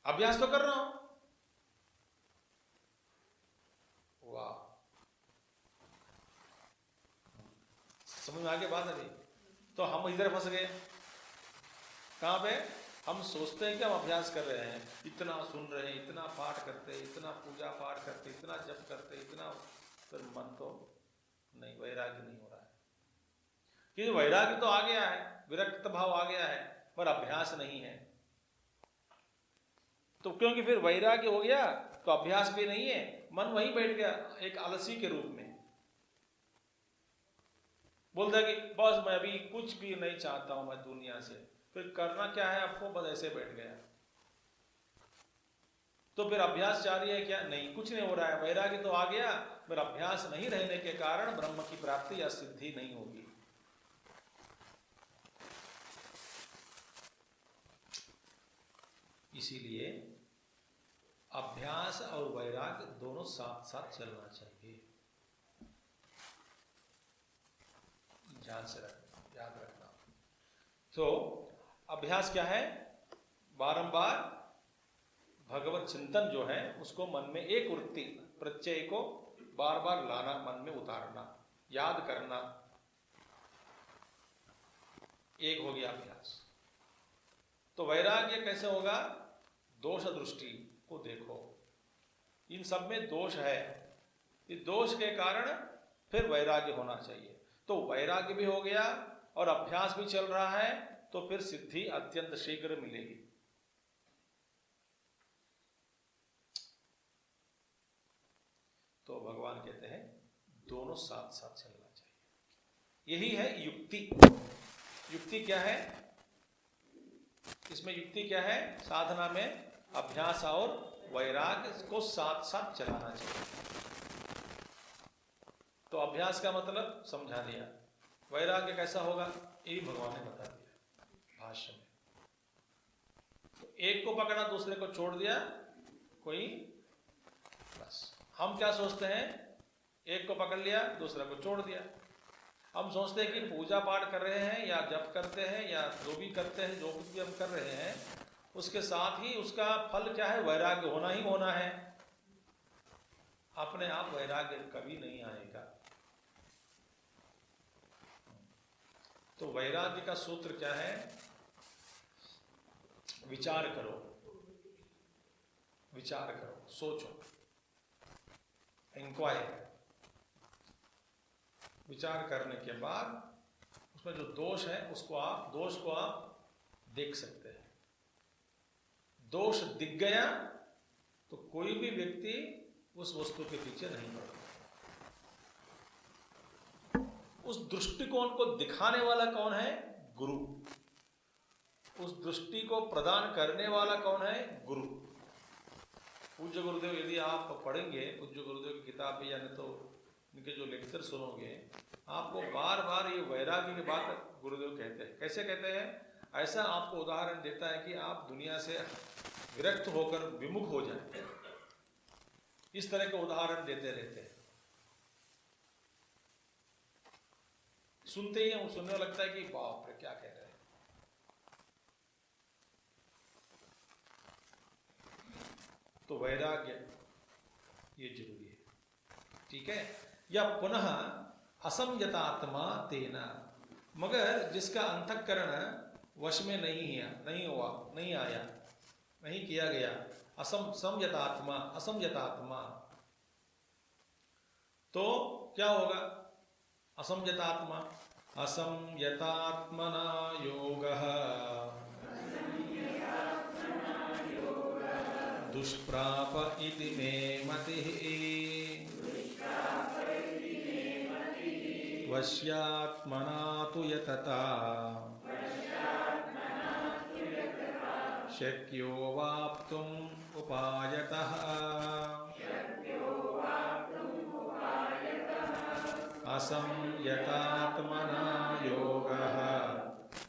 अभ्यास तो कर रहा हूं। वाह, समझ में आगे बात अभी? तो हम इधर फंस गए। कहां पे? हम सोचते हैं कि हम अभ्यास कर रहे हैं, इतना सुन रहे हैं, इतना पाठ करते हैं, इतना पूजा पाठ करते, इतना जप करते, इतना, फिर मन तो नहीं, वैराग्य नहीं हो रहा है। क्योंकि वैराग्य तो आ गया है, विरक्त भाव आ गया है, पर अभ्यास नहीं है। तो क्योंकि फिर वैराग्य हो गया तो अभ्यास भी नहीं है, मन वहीं बैठ गया एक आलसी के रूप में। बोलता है कि बस मैं अभी कुछ भी नहीं चाहता हूं मैं दुनिया से, फिर करना क्या है आपको? बस ऐसे बैठ गया। तो फिर अभ्यास जारी है क्या? नहीं, कुछ नहीं हो रहा है। वैराग्य तो आ गया, फिर अभ्यास नहीं रहने के कारण ब्रह्म की प्राप्ति या सिद्धि नहीं होगी। इसीलिए अभ्यास और वैराग्य दोनों साथ साथ चलना चाहिए। ध्यान से रखना, याद रखना। तो अभ्यास क्या है? बारंबार भगवत चिंतन जो है उसको मन में, एक वृत्ति प्रत्यय को बार बार लाना, मन में उतारना, याद करना, एक हो गया अभ्यास। तो वैराग्य कैसे होगा? दोष दृष्टि को देखो, इन सब में दोष है, इस दोष के कारण फिर वैराग्य होना चाहिए। तो वैराग्य भी हो गया और अभ्यास भी चल रहा है, तो फिर सिद्धि अत्यंत शीघ्र मिलेगी। तो भगवान कहते हैं दोनों साथ साथ चलना चाहिए। यही है युक्ति। युक्ति क्या है? इसमें युक्ति क्या है? साधना में अभ्यास और वैराग्य को साथ साथ चलाना चाहिए। तो अभ्यास का मतलब समझा दिया, वैराग्य कैसा होगा ये भी भगवान ने बता दिया भाष्य में। तो एक को पकड़ा, दूसरे को छोड़ दिया, कोई, बस हम क्या सोचते हैं? एक को पकड़ लिया, दूसरा को छोड़ दिया। हम सोचते हैं कि पूजा पाठ कर रहे हैं या जप करते हैं या जो भी करते हैं, जो कुछ भी हम कर रहे हैं, उसके साथ ही उसका फल क्या है? वैराग्य होना ही होना है। अपने आप वैराग्य कभी नहीं आएगा। तो वैराग्य का सूत्र क्या है? विचार करो, विचार करो, सोचो, इंक्वायर। विचार करने के बाद उसमें जो दोष है दोष को आप देख सकते हैं। दोष दिख गया तो कोई भी व्यक्ति उस वस्तु के पीछे नहीं पड़ता। उस दृष्टिकोण को दिखाने वाला कौन है? गुरु। उस दृष्टि को प्रदान करने वाला कौन है? गुरु। पूज्य गुरुदेव यदि आप पढ़ेंगे पूज्य गुरुदेव की किताब या नहीं तो इनके जो लेक्चर सुनोगे, आपको बार बार ये वैराग्य की बात गुरुदेव कहते हैं। कैसे कहते हैं? ऐसा आपको उदाहरण देता है कि आप दुनिया से विरक्त होकर विमुख हो जाए, इस तरह के उदाहरण देते रहते हैं। सुनते ही हम सुनने लगता है कि बाप रे क्या कह रहे हैं। तो वैराग्य ये जरूरी है, ठीक है। या पुनः असंयतात्मा तेना, मगर जिसका अंतःकरण वश में नहीं हुआ, नहीं आया, नहीं किया गया, असंयतात्मा, तो क्या होगा? असंयतात्मा, असंयतात्मना योगः दुष्प्राप इति मे मतिः वश्यात्मना तु यतता शक्यो वाप्तुम् उपायतः असंयतात्मना योगः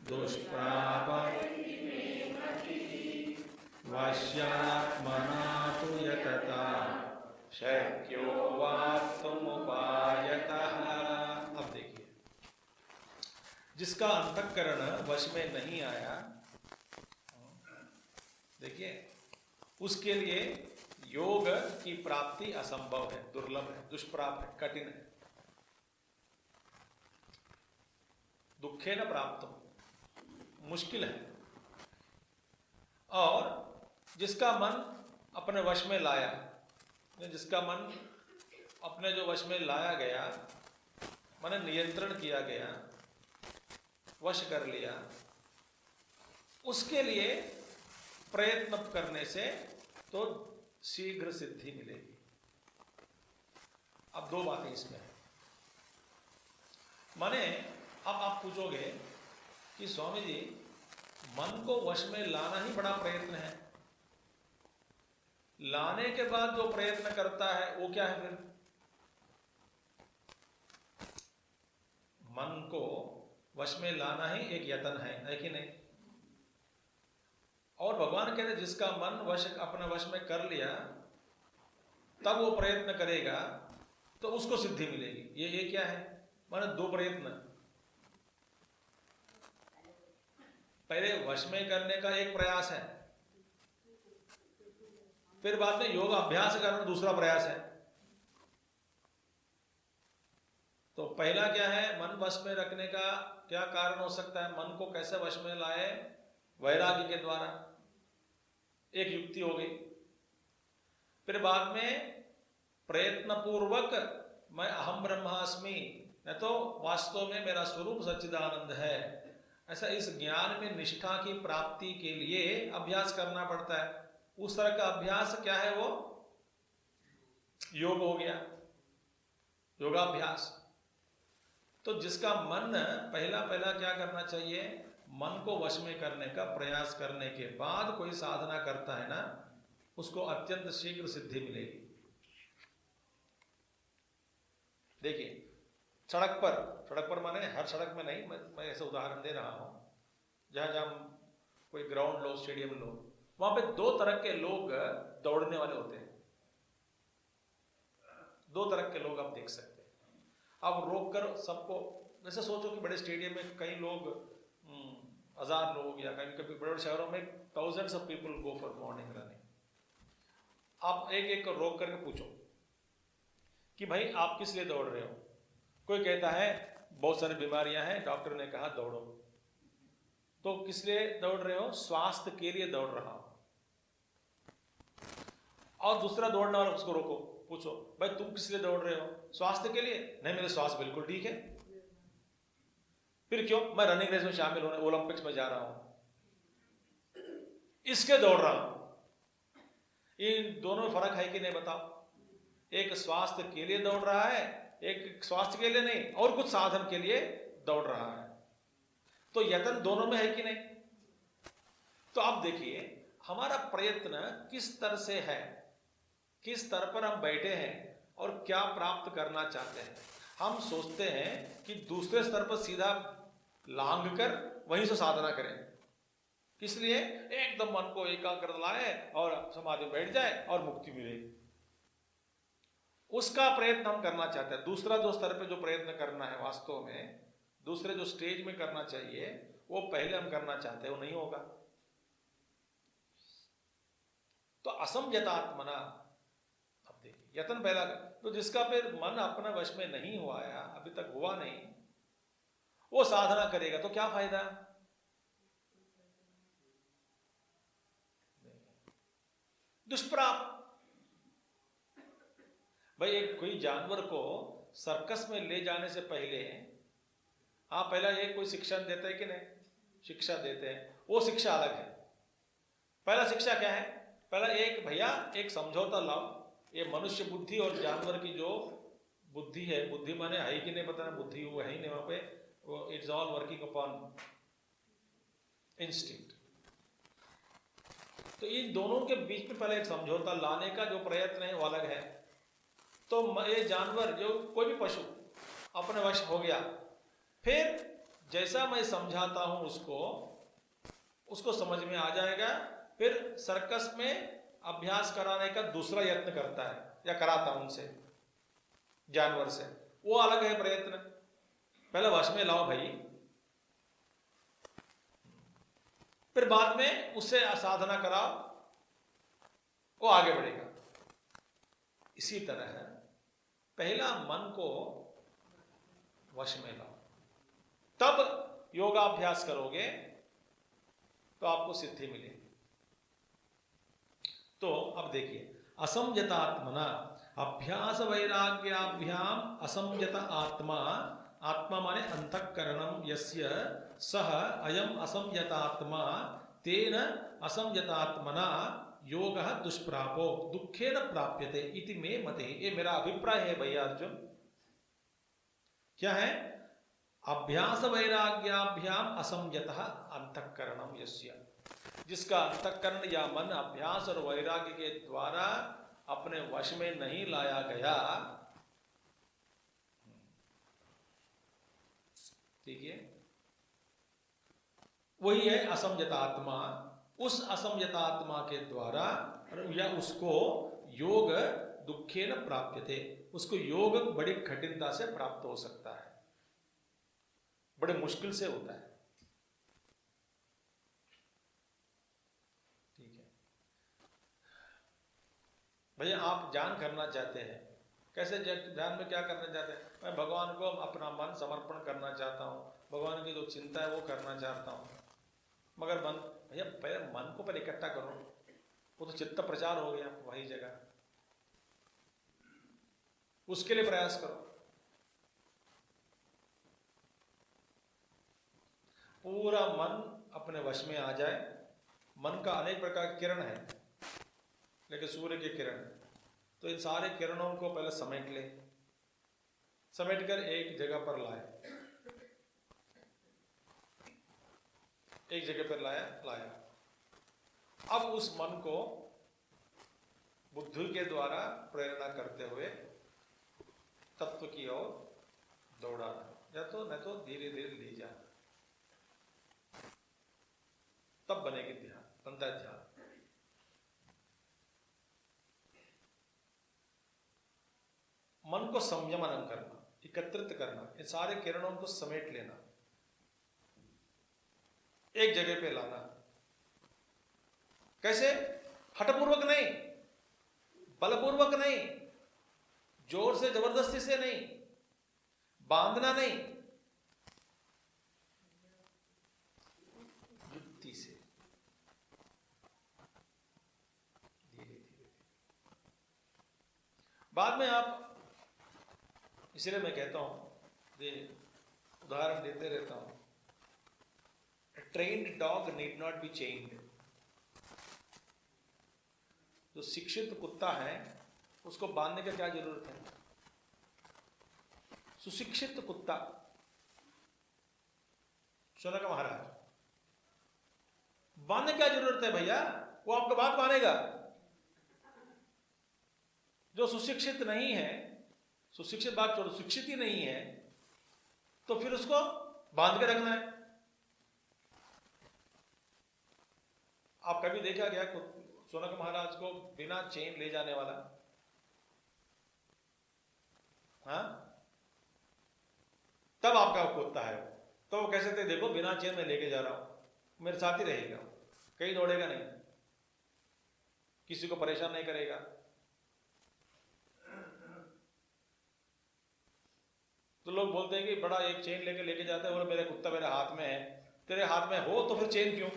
दुष्प्राप वश्यात्मना तु यतता शक्यो वाप्तुम् उपायतः। अब देखिए, जिसका अंतःकरण वश में नहीं आया, देखिए, उसके लिए योग की प्राप्ति असंभव है, दुर्लभ है, दुष्प्राप है, कठिन है। दुखे न प्राप्त, मुश्किल है। और जिसका मन अपने वश में लाया, जिसका मन अपने जो वश में लाया गया, माने नियंत्रण किया गया, वश कर लिया, उसके लिए प्रयत्न करने से तो शीघ्र सिद्धि मिलेगी। अब दो बातें इसमें है। माने अब आप पूछोगे कि स्वामी जी, मन को वश में लाना ही बड़ा प्रयत्न है, लाने के बाद जो प्रयत्न करता है वो क्या है फिर? मन को वश में लाना ही एक यत्न है कि नहीं? और भगवान कहते हैं जिसका मन अपने वश में कर लिया, तब वो प्रयत्न करेगा तो उसको सिद्धि मिलेगी। ये क्या है? माने दो प्रयत्न, पहले वश में करने का एक प्रयास है, फिर बाद में योग अभ्यास करना दूसरा प्रयास है। तो पहला क्या है? मन वश में रखने का क्या कारण हो सकता है? मन को कैसे वश में लाए? वैराग्य के द्वारा, एक युक्ति हो गई। फिर बाद में प्रयत्न पूर्वक मैं अहम ब्रह्मास्मि, न तो वास्तव में मेरा स्वरूप सच्चिदानंद है, ऐसा इस ज्ञान में निष्ठा की प्राप्ति के लिए अभ्यास करना पड़ता है। उस तरह का अभ्यास क्या है? वो योग हो गया, योगाभ्यास। तो जिसका मन पहला क्या करना चाहिए? मन को वश में करने का प्रयास करने के बाद कोई साधना करता है ना, उसको अत्यंत शीघ्र सिद्धि मिलेगी। देखिए, सड़क पर माने हर सड़क में नहीं, मैं ऐसे उदाहरण दे रहा हूं, जहां कोई ग्राउंड लो, स्टेडियम लो, वहां पे दो तरह के लोग दौड़ने वाले होते हैं। दो तरह के लोग आप देख सकते हैं। अब रोक कर सबको, जैसे सोचो कि बड़े स्टेडियम में कई लोग, 1000 लोग, या कहीं कभी बड़े शहरों में thousands of people go for morning running. आप एक को रोक करके पूछो कि भाई आप किस लिए दौड़ रहे हो? कोई कहता है बहुत सारी बीमारियां हैं, डॉक्टर ने कहा दौड़ो। तो किस लिए दौड़ रहे हो? स्वास्थ्य के लिए दौड़ रहा हूं। और दूसरा दौड़ने वाला, उसको रोको, पूछो भाई तुम किस लिए दौड़ रहे हो? स्वास्थ्य के लिए? नहीं, मेरे स्वास्थ्य बिल्कुल ठीक है। फिर क्यों? मैं रनिंग रेस में शामिल होने, ओलंपिक्स में जा रहा हूं, इसके दौड़ रहा हूं। इन दोनों में फर्क है कि नहीं बताओ? एक स्वास्थ्य के लिए दौड़ रहा है, एक स्वास्थ्य के लिए नहीं और कुछ साधन के लिए दौड़ रहा है। तो यत्न दोनों में है कि नहीं? तो अब देखिए हमारा प्रयत्न किस स्तर से है, किस स्तर पर हम बैठे हैं और क्या प्राप्त करना चाहते हैं। हम सोचते हैं कि दूसरे स्तर पर सीधा लांग कर वहीं से साधना करें, इसलिए एकदम मन को एकाग्र लाए और समाधि में बैठ जाए और मुक्ति मिले, उसका प्रयत्न हम करना चाहते हैं। दूसरा जो स्तर पे जो प्रयत्न करना है, वास्तव में दूसरे जो स्टेज में करना चाहिए, वो पहले हम करना चाहते हैं, वो नहीं होगा। तो असंयतात्मना, अब देखिए यत्न पहला, तो जिसका फिर मन अपना वश में नहीं हुआ है, अभी तक हुआ नहीं, वो साधना करेगा तो क्या फायदा? दुष्प्राप। भाई एक कोई जानवर को सर्कस में ले जाने से पहले पहला ये कोई शिक्षा देता है कि नहीं? शिक्षा देते हैं, वो शिक्षा अलग है। पहला शिक्षा क्या है? पहला एक भैया एक समझौता लाओ, ये मनुष्य बुद्धि और जानवर की जो बुद्धि है, बुद्धि माने है कि नहीं पता ना, बुद्धि वो है ही नहीं वहां पे, वो it's all working upon instinct. तो इन दोनों के बीच में पहले एक समझौता लाने का जो प्रयत्न है वो अलग है। तो ये जानवर, जो कोई भी पशु अपने वश हो गया, फिर जैसा मैं समझाता हूं उसको समझ में आ जाएगा। फिर सर्कस में अभ्यास कराने का दूसरा यत्न करता है या कराता हूं उनसे, जानवर से, वो अलग है प्रयत्न। पहले वश में लाओ भाई, फिर बाद में उससे साधना कराओ, वो आगे बढ़ेगा। इसी तरह पहला मन को वश में लाओ, तब योगाभ्यास करोगे तो आपको सिद्धि मिलेगी। तो अब देखिए, असंयतात्मना अभ्यास वैराग्याभ्याम असंयत आत्मा, आत्मा माने अंतःकरणम यस्य सह अयम असंयतात्मा तेन असंयतात्मना योगः दुष्प्रापो दुखेन प्राप्यते इति मे मते। ये मेरा अभिप्राय है भैया अर्जुन। क्या है? अभ्यास वैराग्याभ्याम असंयतः अंतःकरणम यस्य, जिसका अंतःकरण या मन अभ्यास और वैराग्य के द्वारा अपने वश में नहीं लाया गया, ठीक है, वही है असंयतात्मा। उस असंयतात्मा के द्वारा या उसको योग दुखेन प्राप्यते, उसको योग बड़ी कठिनता से प्राप्त हो सकता है, बड़े मुश्किल से होता है। ठीक है भैया, आप ध्यान करना चाहते हैं, कैसे ध्यान में क्या करना चाहते हैं? मैं भगवान को अपना मन समर्पण करना चाहता हूँ, भगवान की जो चिंता है वो करना चाहता हूँ, मगर मन, भैया पहले मन को पहले इकट्ठा करो, वो तो चित्त प्रचार हो गया वही जगह, उसके लिए प्रयास करो। पूरा मन अपने वश में आ जाए। मन का अनेक प्रकार के किरण है, लेकिन सूर्य की किरण, तो इन सारे किरणों को पहले समेट ले, समेटकर एक जगह पर लाए, एक जगह पर लाया। अब उस मन को बुद्धि के द्वारा प्रेरणा करते हुए तत्व की ओर दौड़ाना, या तो न तो धीरे धीरे ले जाना, तब बनेगी ध्यान, बनता है ध्यान। मन को संयमन करना, एकत्रित करना, इन सारे किरणों को समेट लेना, एक जगह पे लाना। कैसे? हठपूर्वक नहीं, बलपूर्वक नहीं, जोर से जबरदस्ती से नहीं, बांधना नहीं, युक्ति से, धीरे धीरे। बाद में आप, इसलिए मैं कहता हूं, ये उदाहरण देते रहता हूं, trained dog need not be chained. जो शिक्षित कुत्ता है उसको बांधने की क्या जरूरत है? सुशिक्षित कुत्ता, शौनक महाराज, बांधने क्या जरूरत है भैया? वो आपका बात मानेगा। जो सुशिक्षित नहीं है, सुशिक्षित बात छोड़ो, शिक्षित ही नहीं है, तो फिर उसको बांध के रखना है। आप कभी देखा गया शौनक महाराज को बिना चेन ले जाने वाला? हाँ, तब आपका कुत्ता है वो, तो वो कैसे थे, देखो बिना चेन में लेके जा रहा हूं, मेरे साथ ही रहेगा, कहीं दौड़ेगा नहीं, किसी को परेशान नहीं करेगा। तो लोग बोलते हैं कि बड़ा एक चेन लेके जाता है, और मेरा कुत्ता मेरे हाथ में है। तेरे हाथ में हो तो फिर चेन क्यों?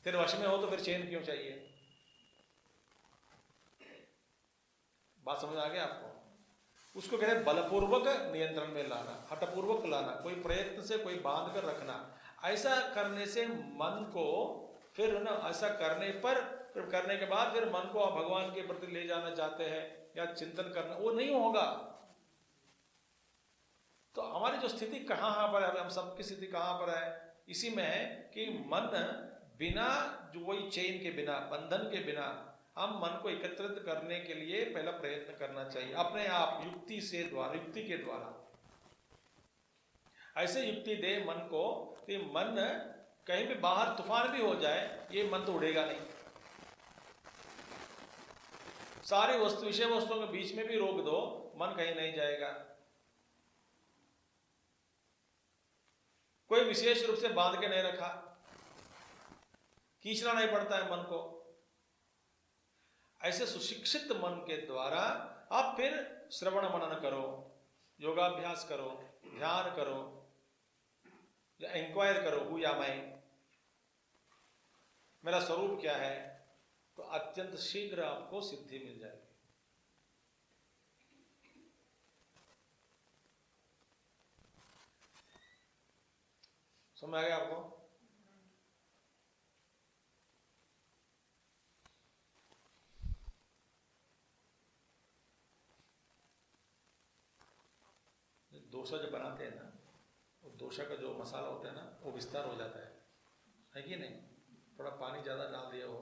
तेरे वश में हो तो फिर चेन क्यों चाहिए? बात समझ आ गया आपको? उसको कहते हैं बलपूर्वक नियंत्रण में लाना, हठपूर्वक लाना, कोई प्रयत्न से कोई बांध कर रखना। ऐसा करने से मन को फिर ना, ऐसा करने पर, फिर करने के बाद फिर मन को आप भगवान के प्रति ले जाना चाहते हैं या चिंतन करना, वो नहीं होगा। तो हमारी जो स्थिति कहाँ पर है, हम सबकी स्थिति कहाँ पर है? इसी में है कि मन बिना, जो वही चेन के बिना, बंधन के बिना, हम मन को एकत्रित करने के लिए पहला प्रयत्न करना चाहिए अपने आप, युक्ति से द्वारा, युक्ति के द्वारा। ऐसे युक्ति दे मन को कि मन कहीं भी बाहर तूफान भी हो जाए, ये मन तो उड़ेगा नहीं। सारी वस्तु, विषय वस्तुओं के बीच में भी रोक दो, मन कहीं नहीं जाएगा। कोई विशेष रूप से बांध के नहीं रखा, खींचना नहीं पड़ता है मन को। ऐसे सुशिक्षित मन के द्वारा आप फिर श्रवण मनन करो, योगाभ्यास करो, ध्यान करो, या इंक्वायर करो हु या मैं, मेरा स्वरूप क्या है, तो अत्यंत शीघ्र आपको सिद्धि मिल जाएगी। समझ आ गया आपको? डोसा जब बनाते हैं ना, वो डोसा का जो मसाला होता है ना, वो विस्तार हो जाता है कि नहीं? थोड़ा पानी ज़्यादा डाल दिया हो,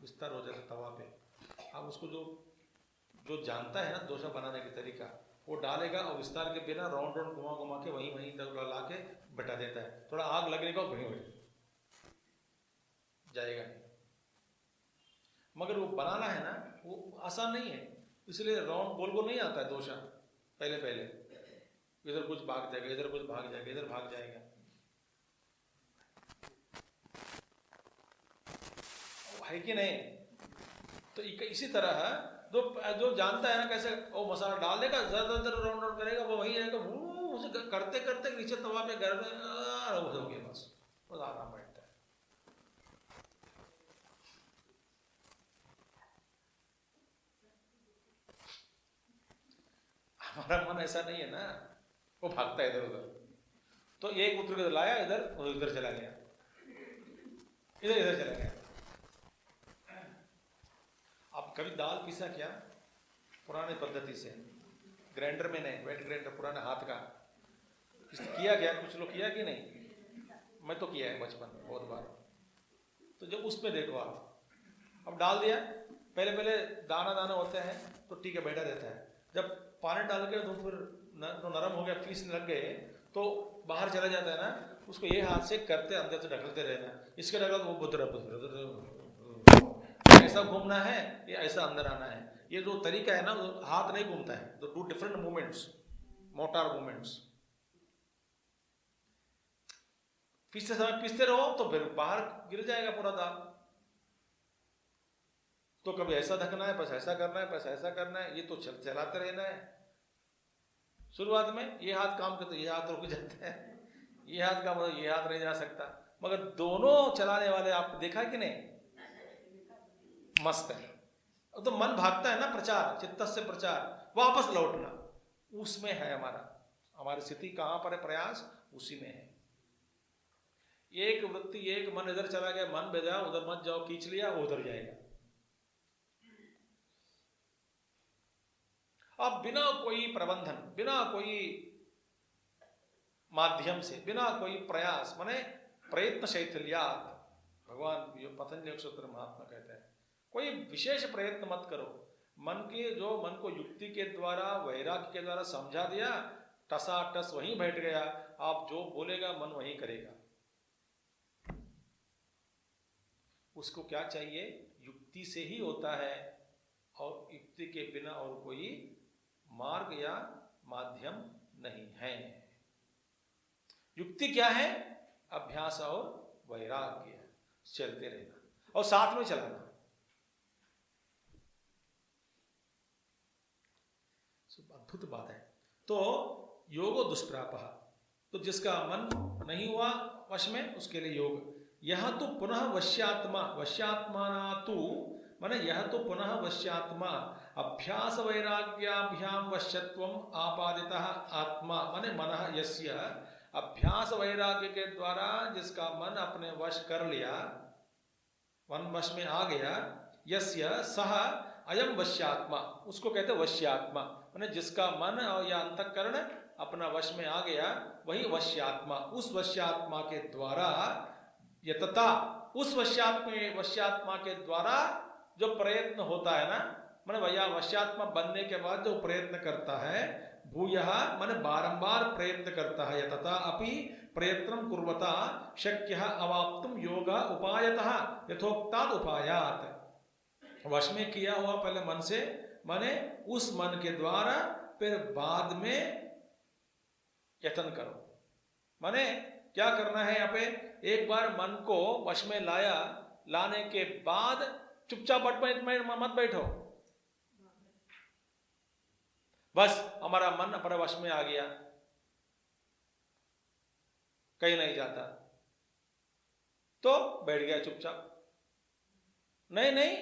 विस्तार हो जाता है तवा पे। अब उसको जो जानता है ना डोसा बनाने का तरीका, वो डालेगा और विस्तार के बिना राउंड राउंड घुमा घुमा के वहीं तक ला के बैठा देता है। थोड़ा आग लगने का वहीं जाएगा नहीं। मगर वो बनाना है ना, वो आसान नहीं है, इसलिए राउंड गोल गोल नहीं आता है डोसा। पहले इधर कुछ भाग जाएगा, इधर कुछ भाग जाएगा, इधर भाग जाएगा, है कि नहीं? तो इसी तरह जो जानता है ना कैसे वो मसाला डाल देगा, ज्यादातर राउंड राउंड करेगा, वो वही रहेगा, उसे करते करते नीचे तवा पे घर में हो गया, बस आराम बैठता है। हमारा मन ऐसा नहीं है ना, वो भागता है इधर उधर। तो एक पुत्र को लाया इधर चला गया, इधर चला गया। अब कभी दाल पीसा क्या पुराने पद्धति से, ग्राइंडर में नहीं, वेट ग्राइंडर पुराना हाथ का, किया क्या? कुछ लोग किया कि नहीं? मैं तो किया है बचपन में बहुत बार। तो जब उसमें देखो आप, अब डाल दिया, पहले दाना होते हैं तो ठीक है बैठा रहता है, जब पानी डाल के तो फिर नरम हो गया, पीसने लग गए तो बाहर चला जाता है ना, उसको ये हाथ से करते अंदर से ढकलते रहना, इसके ढकल वो बुद्ध ऐसा घूमना है, ये ऐसा अंदर आना है। ये जो तरीका है ना, हाथ नहीं घूमता है, तो 2 डिफरेंट मूवमेंट्स, मोटार मूवमेंट्स। पीसते रहो तो फिर बाहर गिर जाएगा पूरा दाल। तो कभी ऐसा ढकना है, बस ऐसा करना है, बस ऐसा करना है, ये तो चलाते रहना है। शुरुआत में ये हाथ काम करते, ये हाथ रुक जाता है, ये हाथ काम करते, ये हाथ नहीं जा सकता। मगर दोनों चलाने वाले आप देखा कि नहीं? मस्त है। तो मन भागता है ना, प्रचार, चित्त से प्रचार, वापस लौटना, उसमें है हमारी स्थिति। कहां पर है? प्रयास उसी में है। एक वृत्ति, एक मन इधर चला गया, मन भेजा उधर मत जाओ, खींच लिया वो उधर जाएगा। अब बिना कोई प्रबंधन, बिना कोई माध्यम से, बिना कोई प्रयास, माने प्रयत्न शैथिल्यात्, भगवान पतंजलि योग सूत्र महात्मा कहते हैं, कोई विशेष प्रयत्न मत करो। मन को युक्ति के द्वारा, वैराग्य के द्वारा समझा दिया, टसाटस वहीं बैठ गया। आप जो बोलेगा मन वहीं करेगा। उसको क्या चाहिए? युक्ति से ही होता है, और युक्ति के बिना और कोई मार्ग या माध्यम नहीं है। युक्ति क्या है? अभ्यास और वैराग्य, चलते रहना और साथ में चलाना। अद्भुत बात है। तो योगो दुष्प्रापः, तो जिसका मन नहीं हुआ वश में, उसके लिए योग। यह तो पुनः वश्यात्मा, वश्यात्माना माने यह तो पुनः वश्यात्मा, अभ्यास वैराग्याभ्याम वश्यत्वम आपादितः आत्मा, माने मनः यस्य, अभ्यास वैराग्य के द्वारा जिसका मन अपने वश कर लिया, मन वश में आ गया, यस्य सह अयम वश्यात्मा, उसको कहते वश्यात्मा, माने जिसका मन या अंतःकरण अपना वश में आ गया, वही वश्यात्मा। उस वश्यात्मा के द्वारा यतता, उस वश्यात्मा के द्वारा जो प्रयत्न होता है ना, माने भैया वश्यात्मा बनने के बाद जो प्रयत्न करता है, भूयः माने बारंबार प्रयत्न करता है, यतता अपि प्रयत्नं कुर्वता शक्यः अवाप्तुं योगः उपायतः यथोक्ताद् उपायात्। वश में किया हुआ पहले मन से, माने उस मन के द्वारा, फिर बाद में यत्न करो, माने क्या करना है यहाँ पे? एक बार मन को वश में लाने के बाद चुपचाप मत बैठो। बस हमारा मन अपने वश में आ गया, कहीं नहीं जाता, तो बैठ गया चुपचाप। नहीं नहीं,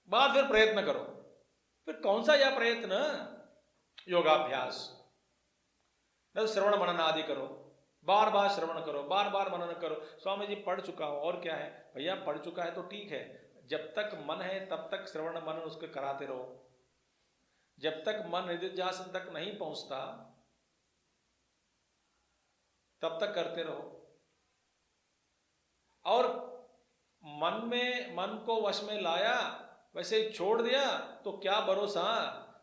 बाद फिर प्रयत्न करो। फिर कौन सा यह प्रयत्न? योगाभ्यास, तो श्रवण मनन आदि करो, बार बार श्रवण करो, बार बार मनन करो। स्वामी जी पढ़ चुका हूं, और क्या है भैया? पढ़ चुका है तो ठीक है, जब तक मन है तब तक श्रवण मनन उसके कराते रहो। जब तक मन निधिध्यासन तक नहीं पहुंचता तब तक करते रहो। और मन को वश में लाया, वैसे ही छोड़ दिया तो क्या भरोसा?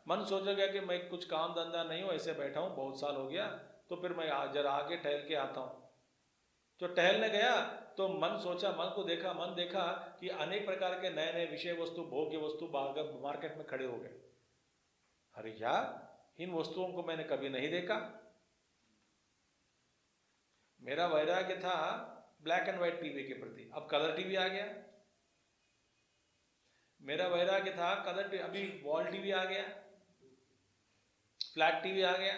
मन सोचेगा कि मैं कुछ काम धंधा नहीं हूं, ऐसे बैठा हूं, बहुत साल हो गया, तो फिर मैं जरा आगे टहल के आता हूं। जो टहलने गया तो मन सोचा, मन देखा कि अनेक प्रकार के नए नए विषय वस्तु, भोग्य वस्तु मार्केट में खड़े हो गए। अरे यार, इन वस्तुओं को मैंने कभी नहीं देखा। मेरा वैराग्य था ब्लैक एंड व्हाइट टीवी के प्रति, अब कलर टीवी आ गया। मेरा वैराग्य था कलर टीवी, अभी वॉल टीवी आ गया, फ्लैट टीवी आ गया,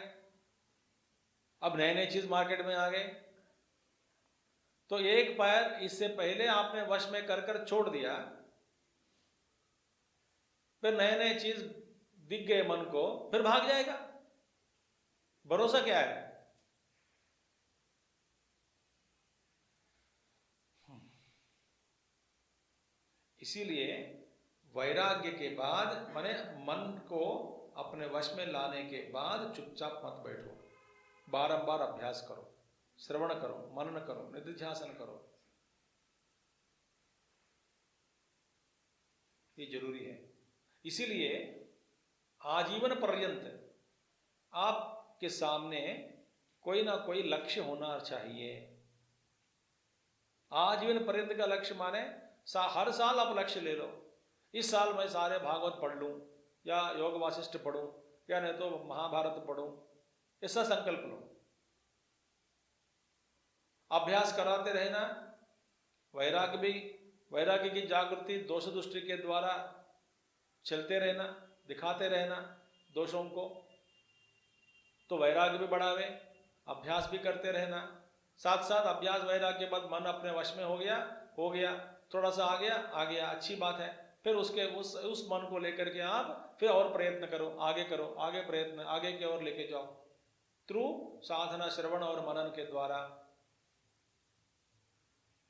अब नए नए चीज मार्केट में आ गए। तो एक पैर इससे पहले आपने वश में कर छोड़ दिया, फिर नए नए चीज दिख गए मन को, फिर भाग जाएगा। भरोसा क्या है? इसीलिए वैराग्य के बाद, माने मन को अपने वश में लाने के बाद चुपचाप मत बैठो, बारंबार अभ्यास करो, श्रवण करो, मनन करो, निधिध्यासन करो। ये जरूरी है। इसीलिए आजीवन पर्यंत आपके सामने कोई ना कोई लक्ष्य होना चाहिए। आजीवन पर्यंत का लक्ष्य माने हर साल आप लक्ष्य ले लो, इस साल मैं सारे भागवत पढ़ लूं, या योग वासिष्ठ पढ़ूं, या नहीं तो महाभारत पढ़ूं, ऐसा संकल्प लो। अभ्यास कराते रहना, वैराग्य की जागृति दोष दृष्टि के द्वारा चलते रहना, दिखाते रहना दोषों को, तो वैराग्य भी बढ़ावे। अभ्यास भी करते रहना, साथ साथ अभ्यास वैराग्य के बाद मन अपने वश में हो गया, थोड़ा सा आ गया, अच्छी बात है। फिर उसके उस मन को लेकर के आप फिर और प्रयत्न करो, आगे प्रयत्न, आगे की ओर लेके जाओ, थ्रू साधना, श्रवण और मनन के द्वारा,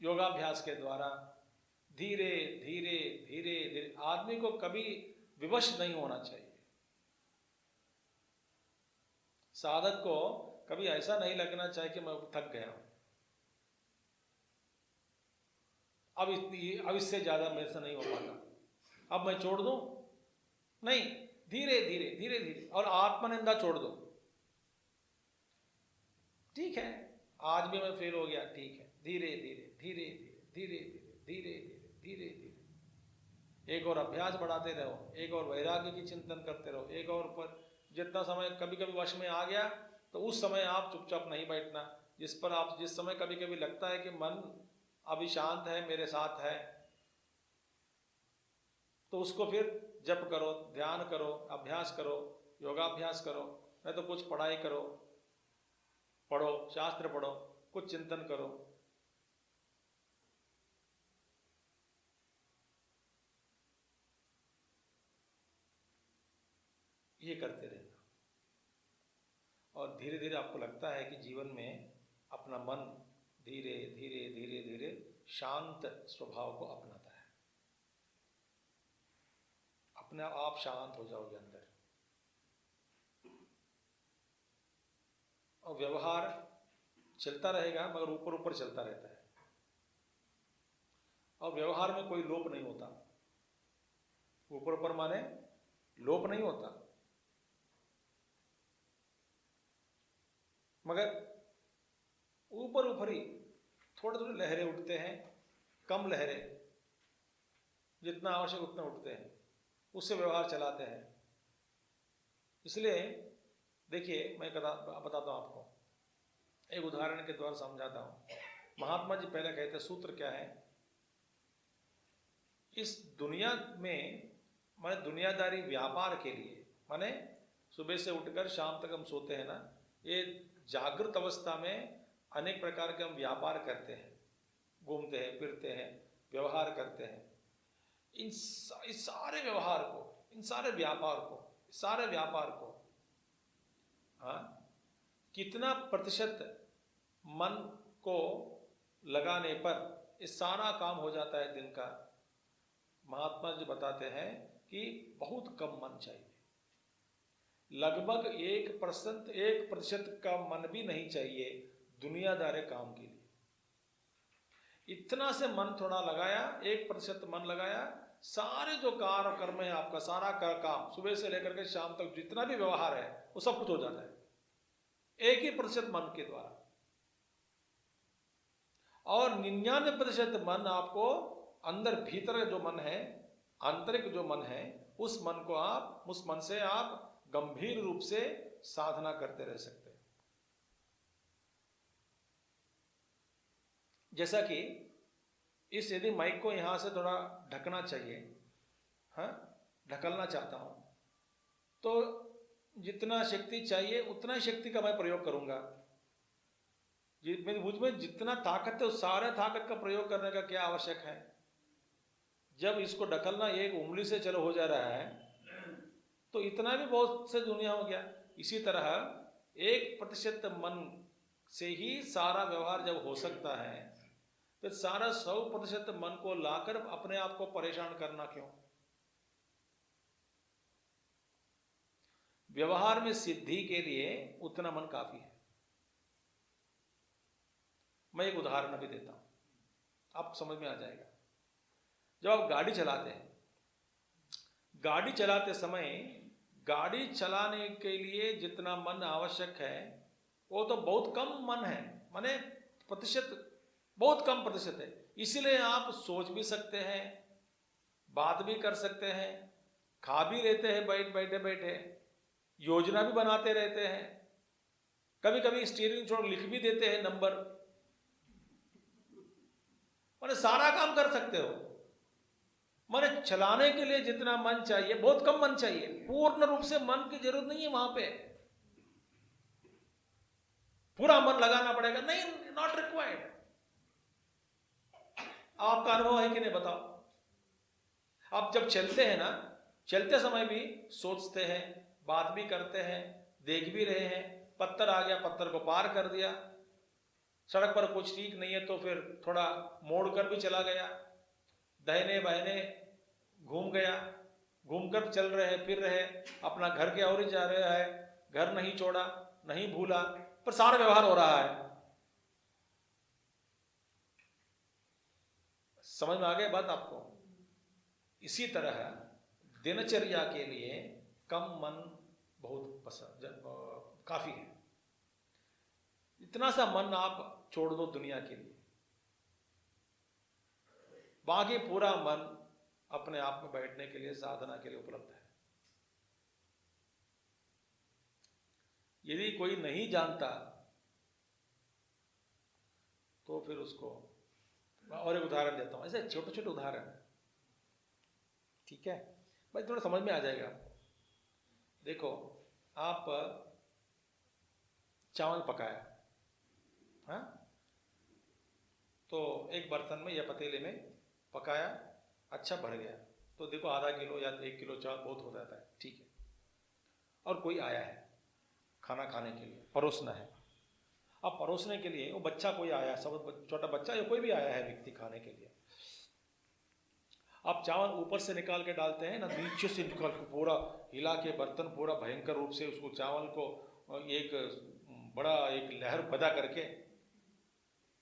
योगाभ्यास के द्वारा। धीरे धीरे धीरे धीरे, आदमी को कभी विवश नहीं होना चाहिए। साधक को कभी ऐसा नहीं लगना चाहिए कि मैं थक गया हूं, अब इससे ज्यादा मेरे से नहीं हो पाता, अब मैं छोड़ दूं। नहीं, धीरे धीरे धीरे धीरे, और आत्मनिंदा छोड़ दो। ठीक है, आज भी मैं फेल हो गया, ठीक है, धीरे धीरे धीरे धीरे धीरे धीरे धीरे धीरे धीरे एक और अभ्यास बढ़ाते रहो, एक और वैराग्य की चिंतन करते रहो, एक और पर जितना समय कभी कभी वश में आ गया तो उस समय आप चुपचाप नहीं बैठना। जिस समय कभी कभी लगता है कि मन अभी शांत है, मेरे साथ है, तो उसको फिर जप करो, ध्यान करो, अभ्यास करो, योगाभ्यास करो, नहीं तो कुछ पढ़ाई करो, पढ़ो, शास्त्र पढ़ो, कुछ चिंतन करो। ये करते रहना, और धीरे धीरे आपको लगता है कि जीवन में अपना मन धीरे धीरे धीरे धीरे शांत स्वभाव को अपनाता है, अपने आप शांत हो जाओगे अंदर। और व्यवहार चलता रहेगा, मगर ऊपर ऊपर चलता रहता है, और व्यवहार में कोई लोप नहीं होता। ऊपर ऊपर माने लोप नहीं होता, मगर ऊपर ऊपर ही थोड़े थोड़े लहरें उठते हैं, कम लहरें, जितना आवश्यक उतना उठते हैं, उससे व्यवहार चलाते हैं। इसलिए देखिए मैं बताता हूँ आपको, एक उदाहरण के द्वारा समझाता हूँ। महात्मा जी पहले कहते सूत्र क्या है, इस दुनिया में माने दुनियादारी व्यापार के लिए, माने सुबह से उठकर शाम तक हम सोते हैं ना, ये जागृत अवस्था में अनेक प्रकार के हम व्यापार करते हैं, घूमते हैं, फिरते हैं, व्यवहार करते हैं। इस सारे व्यवहार को, इन सारे व्यापार को, सारे व्यापार को हाँ कितना प्रतिशत मन को लगाने पर ये सारा काम हो जाता है दिन का? महात्मा जी बताते हैं कि बहुत कम मन चाहिए, लगभग 1% का मन भी नहीं चाहिए दुनियादारी काम के लिए। इतना से मन थोड़ा लगाया, 1% मन लगाया, सारे जो कार्य कर्म है आपका, सारा काम सुबह से लेकर के शाम तक जितना भी व्यवहार है वो सब कुछ हो जाता है 1% मन के द्वारा। और 99% मन आपको अंदर भीतर जो मन है, आंतरिक जो मन है, उस मन से आप गंभीर रूप से साधना करते रह सकते हैं। जैसा कि इस यदि माइक को यहां से थोड़ा ढकना चाहिए, हाँ ढकलना चाहता हूं, तो जितना शक्ति चाहिए उतना ही शक्ति का मैं प्रयोग करूंगा। मेरी बुझ में जितना ताकत है उस सारे ताकत का प्रयोग करने का क्या आवश्यक है? जब इसको ढकलना एक उंगली से चलो हो जा रहा है तो इतना भी बहुत से दुनिया हो गया। इसी तरह 1% मन से ही सारा व्यवहार जब हो सकता है, फिर सारा 100% मन को लाकर अपने आप को परेशान करना क्यों? व्यवहार में सिद्धि के लिए उतना मन काफी है। मैं एक उदाहरण भी देता हूं, आपको समझ में आ जाएगा। जब आप गाड़ी चलाते हैं, गाड़ी चलाते समय गाड़ी चलाने के लिए जितना मन आवश्यक है वो तो बहुत कम मन है, माने प्रतिशत बहुत कम प्रतिशत है। इसलिए आप सोच भी सकते हैं, बात भी कर सकते हैं, खा भी लेते हैं बैठे बैठे, योजना भी बनाते रहते हैं, कभी कभी स्टीयरिंग छोड़ लिख भी देते हैं नंबर, माने सारा काम कर सकते हो। माने चलाने के लिए जितना मन चाहिए बहुत कम मन चाहिए, पूर्ण रूप से मन की जरूरत नहीं है वहां पे, पूरा मन लगाना पड़ेगा नहीं, नॉट रिक्वायर्ड। आपका अनुभव है कि नहीं बताओ? आप जब चलते हैं ना, चलते समय भी सोचते हैं, बात भी करते हैं, देख भी रहे हैं, पत्थर आ गया पत्थर को पार कर दिया, सड़क पर कुछ ठीक नहीं है तो फिर थोड़ा मोड़ कर भी चला गया, दाहिने बाहिने घूम गया, घूमकर चल रहे फिर रहे, अपना घर के ओर ही जा रहा है, घर नहीं छोड़ा, नहीं भूला, पर सारा व्यवहार हो रहा है। समझ में आ गया बात आपको? इसी तरह दिनचर्या के लिए कम मन बहुत पसंद काफी है। इतना सा मन आप छोड़ दो दुनिया के लिए, बाकी पूरा मन अपने आप में बैठने के लिए, साधना के लिए उपलब्ध है। यदि कोई नहीं जानता तो फिर उसको, और एक उदाहरण देता हूं, ऐसे छोटे छोटे उदाहरण, ठीक है भाई, थोड़ा समझ में आ जाएगा आपको। देखो आप चावल पकाया, हाँ, तो एक बर्तन में या पतीले में पकाया, अच्छा भर गया, तो देखो आधा किलो या 1 किलो चावल बहुत हो जाता है, ठीक है। और कोई आया है खाना खाने के लिए, परोसना है। अब परोसने के लिए वो बच्चा कोई आया, सब छोटा बच्चा या कोई भी आया है व्यक्ति खाने के लिए, आप चावल ऊपर से निकाल के डालते हैं ना, नीचे से निकाल के पूरा हिला के बर्तन पूरा भयंकर रूप से उसको चावल को एक बड़ा एक लहर पैदा करके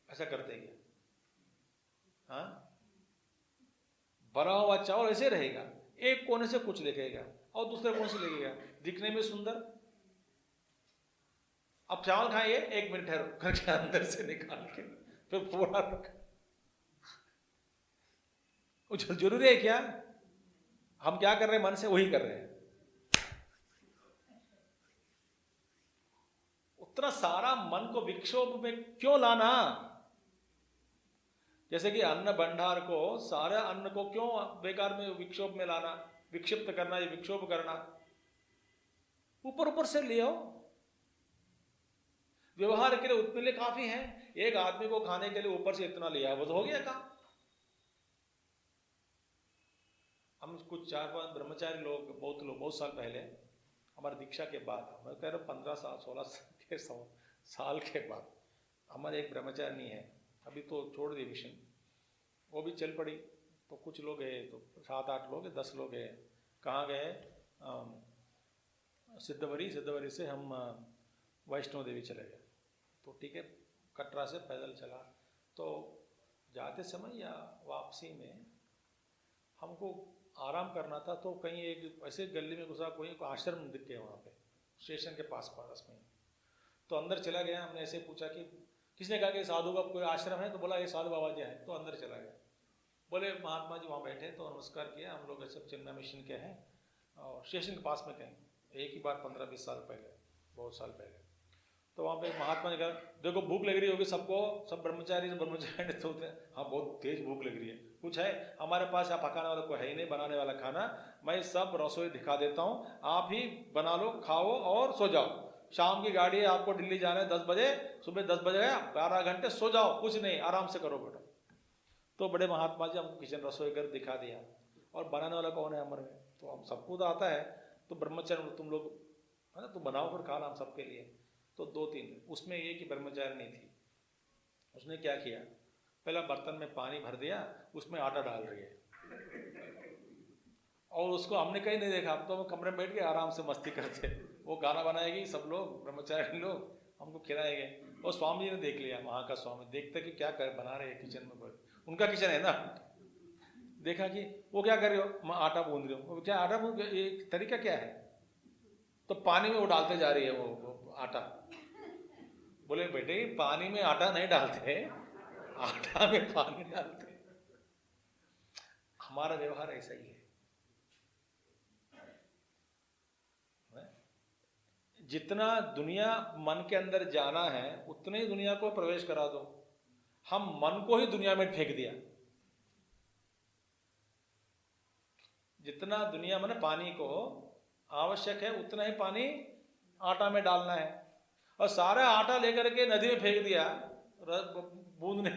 ऐसा करते हैं, हाँ, भरा हुआ चावल ऐसे रहेगा, एक कोने से कुछ लेगेगा और दूसरे कोने से लेगेगा, दिखने में सुंदर। अब चावल खाइए, 1 मिनट ठहरो करके अंदर से निकाल के फिर पूरा जरूरी है क्या? हम क्या कर रहे हैं मन से, वही कर रहे हैं। उतना सारा मन को विक्षोभ में क्यों लाना? जैसे कि अन्न भंडार को, सारे अन्न को क्यों बेकार में विक्षोभ में लाना, विक्षिप्त करना या विक्षोभ करना? ऊपर ऊपर से ले आओ। व्यवहार के लिए उतने लिए काफी है। एक आदमी को खाने के लिए ऊपर से इतना लिया, वो तो हो गया काम। हम कुछ 4-5 ब्रह्मचारी लोग, बहुत साल पहले, हमारी दीक्षा के बाद, मैं कह रहा हूँ 15 साल 16 साल के बाद, हमारे एक ब्रह्मचारिणी है, अभी तो छोड़ दी मिशन, वो भी चल पड़ी। तो कुछ लोग गए, तो 7-8 लोग, 10 लोग गए। कहाँ गए? सिद्धवरी से हम वैष्णो देवी चले गए। तो ठीक है, कटरा से पैदल चला। तो जाते समय या वापसी में हमको आराम करना था, तो कहीं एक ऐसे गली में घुसा, कोई आश्रम दिख गया वहाँ पे, स्टेशन के पास में। तो अंदर चला गया। हमने ऐसे पूछा कि किसने कहा कि साधु का कोई आश्रम है? तो बोला ये साधु बाबा जी है। तो अंदर चला गया। बोले महात्मा जी वहाँ बैठे, तो नमस्कार किया। हम लोग सब चेन्नई मिशन के हैं और स्टेशन के पास में कहीं, एक ही बार 15-20 साल पहले, बहुत साल पहले। तो वहाँ पे महात्मा ने कहा, देखो भूख लग रही होगी सबको, सब ब्रह्मचारी तो होते हैं, हाँ बहुत तेज भूख लग रही है, कुछ है हमारे पास? यहाँ पकाने वाला कोई है ही नहीं, बनाने वाला खाना, मैं सब रसोई दिखा देता हूँ, आप ही बना लो, खाओ और सो जाओ। शाम की गाड़ी है, आपको दिल्ली जाना है 10 बजे, सुबह 10 बजे गया, 12 घंटे सो जाओ, कुछ नहीं, आराम से करो बेटा। तो बड़े महात्मा जी हमको किचन रसोई कर दिखा दिया। और बनाने वाला कौन है हमारे में? तो हम सबको तो आता है। तो ब्रह्मचारी तुम लोग है ना, तुम बनाओ फिर खाना हम सबके लिए। तो 2-3, उसमें एक ही ब्रह्मचारिणी थी। उसने क्या किया, पहला बर्तन में पानी भर दिया, उसमें आटा डाल रही है, और उसको हमने कहीं नहीं देखा। हम तो कमरे में बैठ के आराम से मस्ती करते। वो गाना बनाएगी, सब लोग ब्रह्मचारी लोग हमको खिलाएंगे। और स्वामी जी ने देख लिया, वहाँ का स्वामी देखते कि क्या कर बना रहे हैं किचन में, उनका किचन है ना। देखा कि वो क्या कर रही हो? मैं आटा गूंद रही हूँ। क्या आटा गूंद, ये तरीका क्या है? तो पानी में वो डालते जा रही है वो आटा। बोले बेटे पानी में आटा नहीं डालते, आटा में पानी डालते। हमारा व्यवहार ऐसा ही है। जितना दुनिया मन के अंदर जाना है, उतने ही दुनिया को प्रवेश करा दो। हम मन को ही दुनिया में फेंक दिया। जितना दुनिया में पानी को आवश्यक है, उतना ही पानी आटा में डालना है। और सारा आटा लेकर के नदी में फेंक दिया बूंदने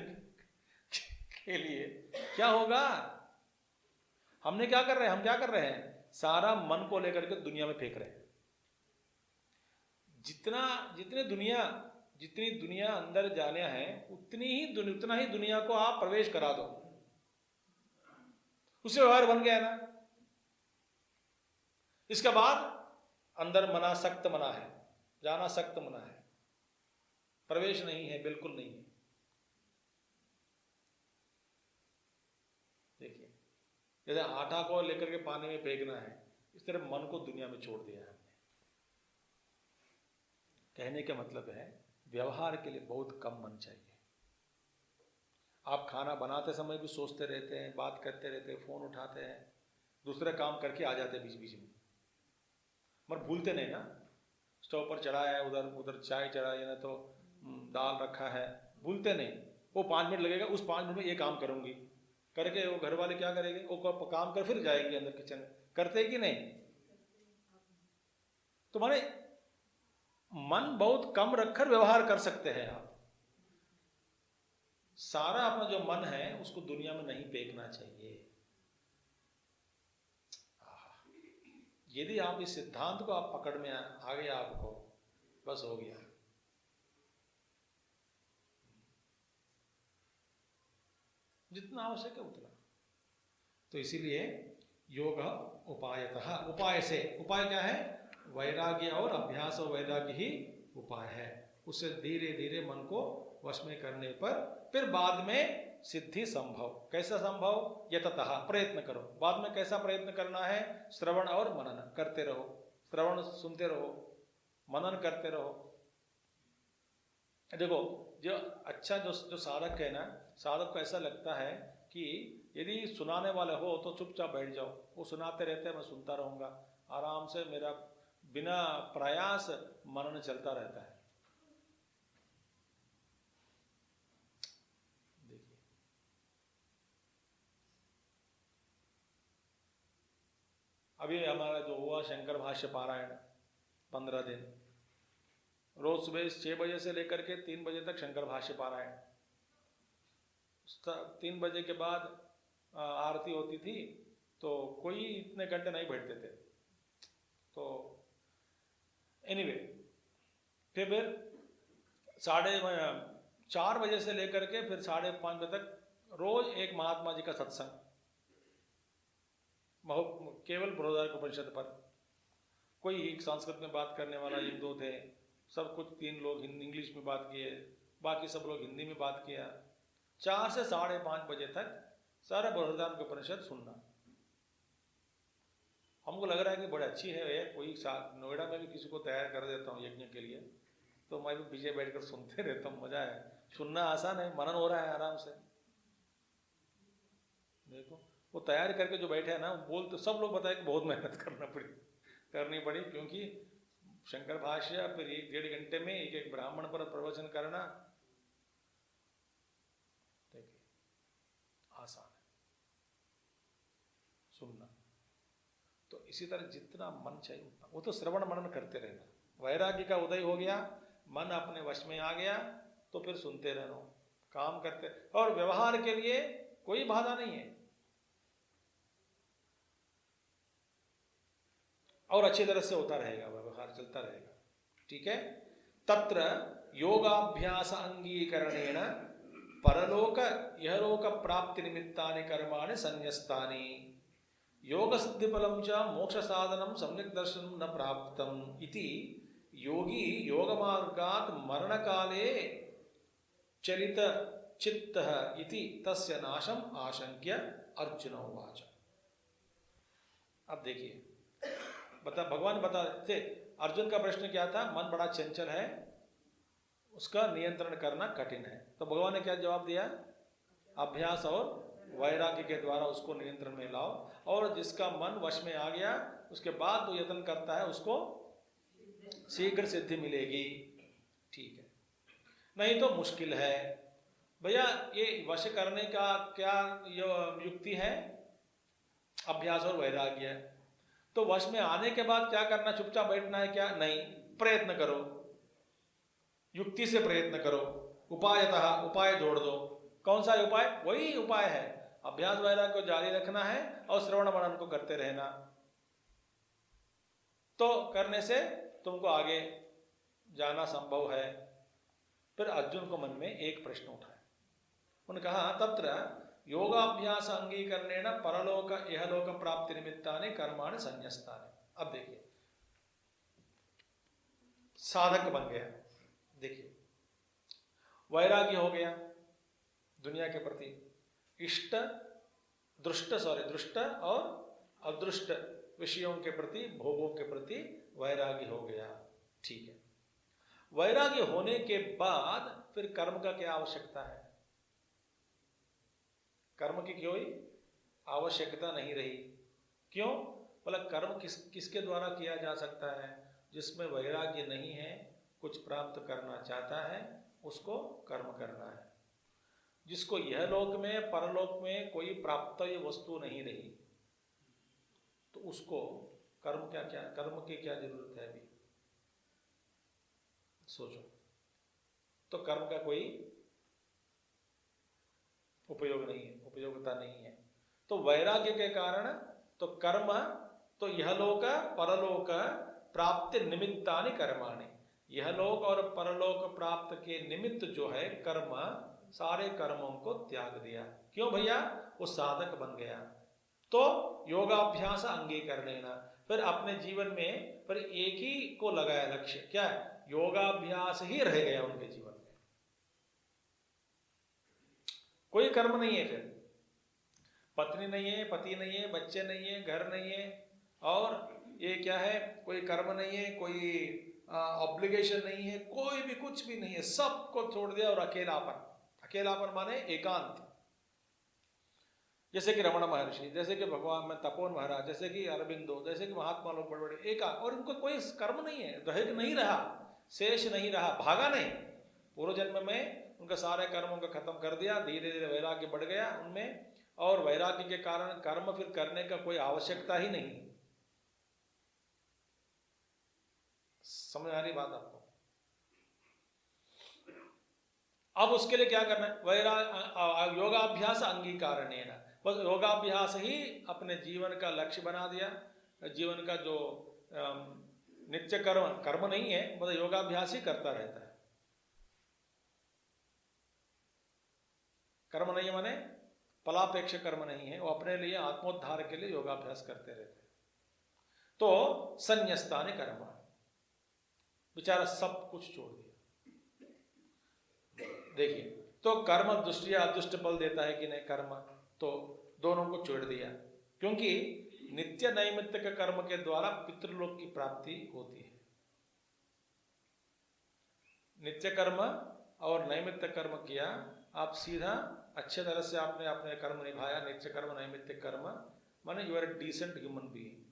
के लिए, क्या होगा? हमने क्या कर रहे हैं? हम क्या कर रहे हैं? सारा मन को लेकर के दुनिया में फेंक रहे हैं। जितनी दुनिया अंदर जाने हैं, उतना ही दुनिया को आप प्रवेश करा दो। उससे व्यवहार बन गया ना। इसके बाद अंदर मना सख्त मना है, जाना सख्त मना है, प्रवेश नहीं है, बिल्कुल नहीं है। देखिए, जैसे आटा को लेकर के पानी में फेंकना है, इस तरह मन को दुनिया में छोड़ दिया है हमने। कहने का मतलब है, व्यवहार के लिए बहुत कम मन चाहिए। आप खाना बनाते समय भी सोचते रहते हैं, बात करते रहते हैं, फोन उठाते हैं, दूसरे काम करके आ जाते हैं बीच बीच में, मगर भूलते नहीं ना। स्टोव पर चढ़ाया है, उधर चाय चढ़ाई है ना, तो दाल रखा है, भूलते नहीं। वो 5 मिनट लगेगा, उस 5 मिनट में ये काम करूंगी करके वो घर वाले क्या करेंगे? वो काम कर फिर जाएंगे अंदर किचन में। करते हैं कि नहीं? तुम्हारे मन बहुत कम रखकर व्यवहार कर सकते हैं आप। सारा अपना जो मन है उसको दुनिया में नहीं फेंकना चाहिए। यदि आप इस सिद्धांत को आप पकड़ में आ गया, आपको बस हो गया। जितना आवश्यक है उतना। तो इसीलिए योग उपायतः, उपाय से, उपाय क्या है? वैराग्य और अभ्यास और वैराग्य ही उपाय है। उससे धीरे धीरे मन को वश में करने पर फिर बाद में सिद्धि संभव। कैसा संभव? यततः, प्रयत्न करो। बाद में कैसा प्रयत्न करना है? श्रवण और मनन करते रहो, श्रवण सुनते रहो, मनन करते रहो। देखो, जो अच्छा जो साधक है ना, साधक को ऐसा लगता है कि यदि सुनाने वाले हो तो चुपचाप बैठ जाओ, वो सुनाते रहते हैं, मैं सुनता रहूंगा, आराम से मेरा बिना प्रयास मनन चलता रहता है। अभी हमारा जो हुआ शंकर भाष्य पारायण 15 दिन, रोज सुबह 6 बजे से लेकर के 3 बजे तक शंकर भाष्य पारायण। 3 बजे के बाद आरती होती थी, तो कोई इतने घंटे नहीं बैठते थे। तो एनीवे फिर 4:30 बजे से लेकर के फिर 5:30 बजे तक रोज एक महात्मा जी का सत्संग, केवल बृहदारण्यकोपनिषद पर। कोई एक संस्कृत में बात करने वाला 1-2 थे, सब कुछ 3 लोग इंग्लिश में बात किए, बाकी सब लोग हिंदी में बात किया। 4 से 5:30 बजे तक सारा बृहदारण्यकोपनिषद सुनना। हमको लग रहा है कि बड़ी अच्छी है, कोई नोएडा में भी किसी को तैयार कर देता हूँ यज्ञ के लिए, तो मैं भी पीछे बैठकर सुनते रहता हूँ, मजा है। सुनना आसान है, मनन हो रहा है आराम से। देखो वो तैयार करके जो बैठे हैं ना, बोल तो सब लोग बताए कि बहुत मेहनत करनी पड़ी, क्योंकि शंकर भाष्य फिर 1-1.5 घंटे में एक ब्राह्मण पर प्रवचन करना, देखिए आसान है सुनना। तो इसी तरह जितना मन चाहिए उतना, वो तो श्रवण मनन करते रहना। वैराग्य का उदय हो गया, मन अपने वश में आ गया, तो फिर सुनते रहना, काम करते। और व्यवहार के लिए कोई बाधा नहीं है, और अच्छी तरह से होता रहेगा, व्यवहार चलता रहेगा। ठीक है। तत्र योगाभ्यास अंगीकरणेन परलोक इहलोक प्राप्ति निमित्तानि कर्माणि संन्यस्तानि योग सिद्धि फलम च मोक्ष साधनम सम्यक दर्शनम न प्राप्तम इति योगी योग मार्गात् मरण काले चलित चित्तः इति तस्य नाशम आशंक्य अर्जुन उवाच। अब देखिए भगवान बताते, अर्जुन का प्रश्न क्या था? मन बड़ा चंचल है, उसका नियंत्रण करना कठिन है। तो भगवान ने क्या जवाब दिया? अभ्यास और वैराग्य के द्वारा उसको नियंत्रण में लाओ, और जिसका मन वश में आ गया उसके बाद जो यत्न करता है उसको शीघ्र सिद्धि मिलेगी। ठीक है, नहीं तो मुश्किल है। भैया ये वश करने का क्या युक्ति है? अभ्यास और वैराग्य। तो वश में आने के बाद क्या करना? चुपचाप बैठना है क्या? नहीं, प्रयत्न करो, युक्ति से प्रयत्न करो, उपायतः उपाय जोड़ दो। कौन सा उपाय? वही उपाय है, अभ्यास वैराग्य को जारी रखना है और श्रवण मनन को करते रहना। तो करने से तुमको आगे जाना संभव है। फिर अर्जुन को मन में एक प्रश्न उठा, उन्होंने कहा तत्र योगाभ्यास अंगीकरणेन परलोक इहलोक प्राप्ति निमित्तानि कर्माणि संन्यस्तानि। अब देखिए साधक बन गया, देखिए वैराग्य हो गया दुनिया के प्रति, दृष्ट और अदृष्ट विषयों के प्रति, भोगों के प्रति वैराग्य हो गया। ठीक है, वैराग्य होने के बाद फिर कर्म का क्या आवश्यकता है? कर्म की कोई आवश्यकता नहीं रही। क्यों? बोला कर्म किसके द्वारा किया जा सकता है? जिसमें वैराग्य नहीं है, कुछ प्राप्त करना चाहता है, उसको कर्म करना है। जिसको यह लोक में परलोक में कोई प्राप्त वस्तु नहीं रही, तो उसको कर्म की क्या जरूरत है? अभी सोचो, तो कर्म का कोई उपयोगिता नहीं है। तो वैराग्य के कारण तो कर्म, तो यह लोक परलोक प्राप्ति निमित्तानि कर्माणि, यह लोक और परलोक प्राप्त के निमित्त जो है कर्म, सारे कर्मों को त्याग दिया। क्यों भैया? वो साधक बन गया। तो योगाभ्यास अंगीकरणेन, फिर अपने जीवन में फिर एक ही को लगाया लक्ष्य, क्या है? योगाभ्यास ही रह गया उनके जीवन में, कोई कर्म नहीं है। फिर पत्नी नहीं है, पति नहीं है, बच्चे नहीं है, घर नहीं है, और ये क्या है? कोई कर्म नहीं है, कोई ऑब्लिगेशन नहीं है, कोई भी कुछ भी नहीं है, सबको छोड़ दिया और अकेलापन माने एकांत। जैसे कि रमण महर्षि, जैसे कि भगवान में तपोवन महाराज, जैसे कि अरविंदो, जैसे कि महात्मा लोग बड़े बड़े एकांत, और उनको कोई कर्म नहीं है, रह नहीं रहा, शेष नहीं रहा, भागा नहीं। पूर्व जन्म में उनका सारे कर्मों को खत्म कर दिया, धीरे धीरे वैराग्य बढ़ गया उनमें, और वैराग्य के कारण कर्म फिर करने का कोई आवश्यकता ही नहीं। समझ आ रही बात आपको? अब उसके लिए क्या करना है? योगाभ्यास अंगीकारणेन, बस योगाभ्यास ही अपने जीवन का लक्ष्य बना दिया। जीवन का जो नित्य कर्म नहीं है, मतलब योगाभ्यास ही करता रहता है। कर्म नहीं माने फलापेक्ष कर्म नहीं है, वो अपने लिए आत्मोद्धार के लिए योगाभ्यास करते रहते हैं। तो संन्यस्तानि कर्म, बेचारा सब कुछ छोड़ दिया। देखिए, तो कर्म दुष्ट या अदुष्ट फल देता है कि नहीं कर्म, तो दोनों को छोड़ दिया, क्योंकि नित्य नैमित्तिक कर्म के द्वारा पितृलोक की प्राप्ति होती है। नित्य कर्म और नैमित्तिक कर्म किया, आप सीधा अच्छे तरह से आपने अपने कर्म निभाया, नित्य कर्म नैमित्तिक कर्म, माने you are a decent human being,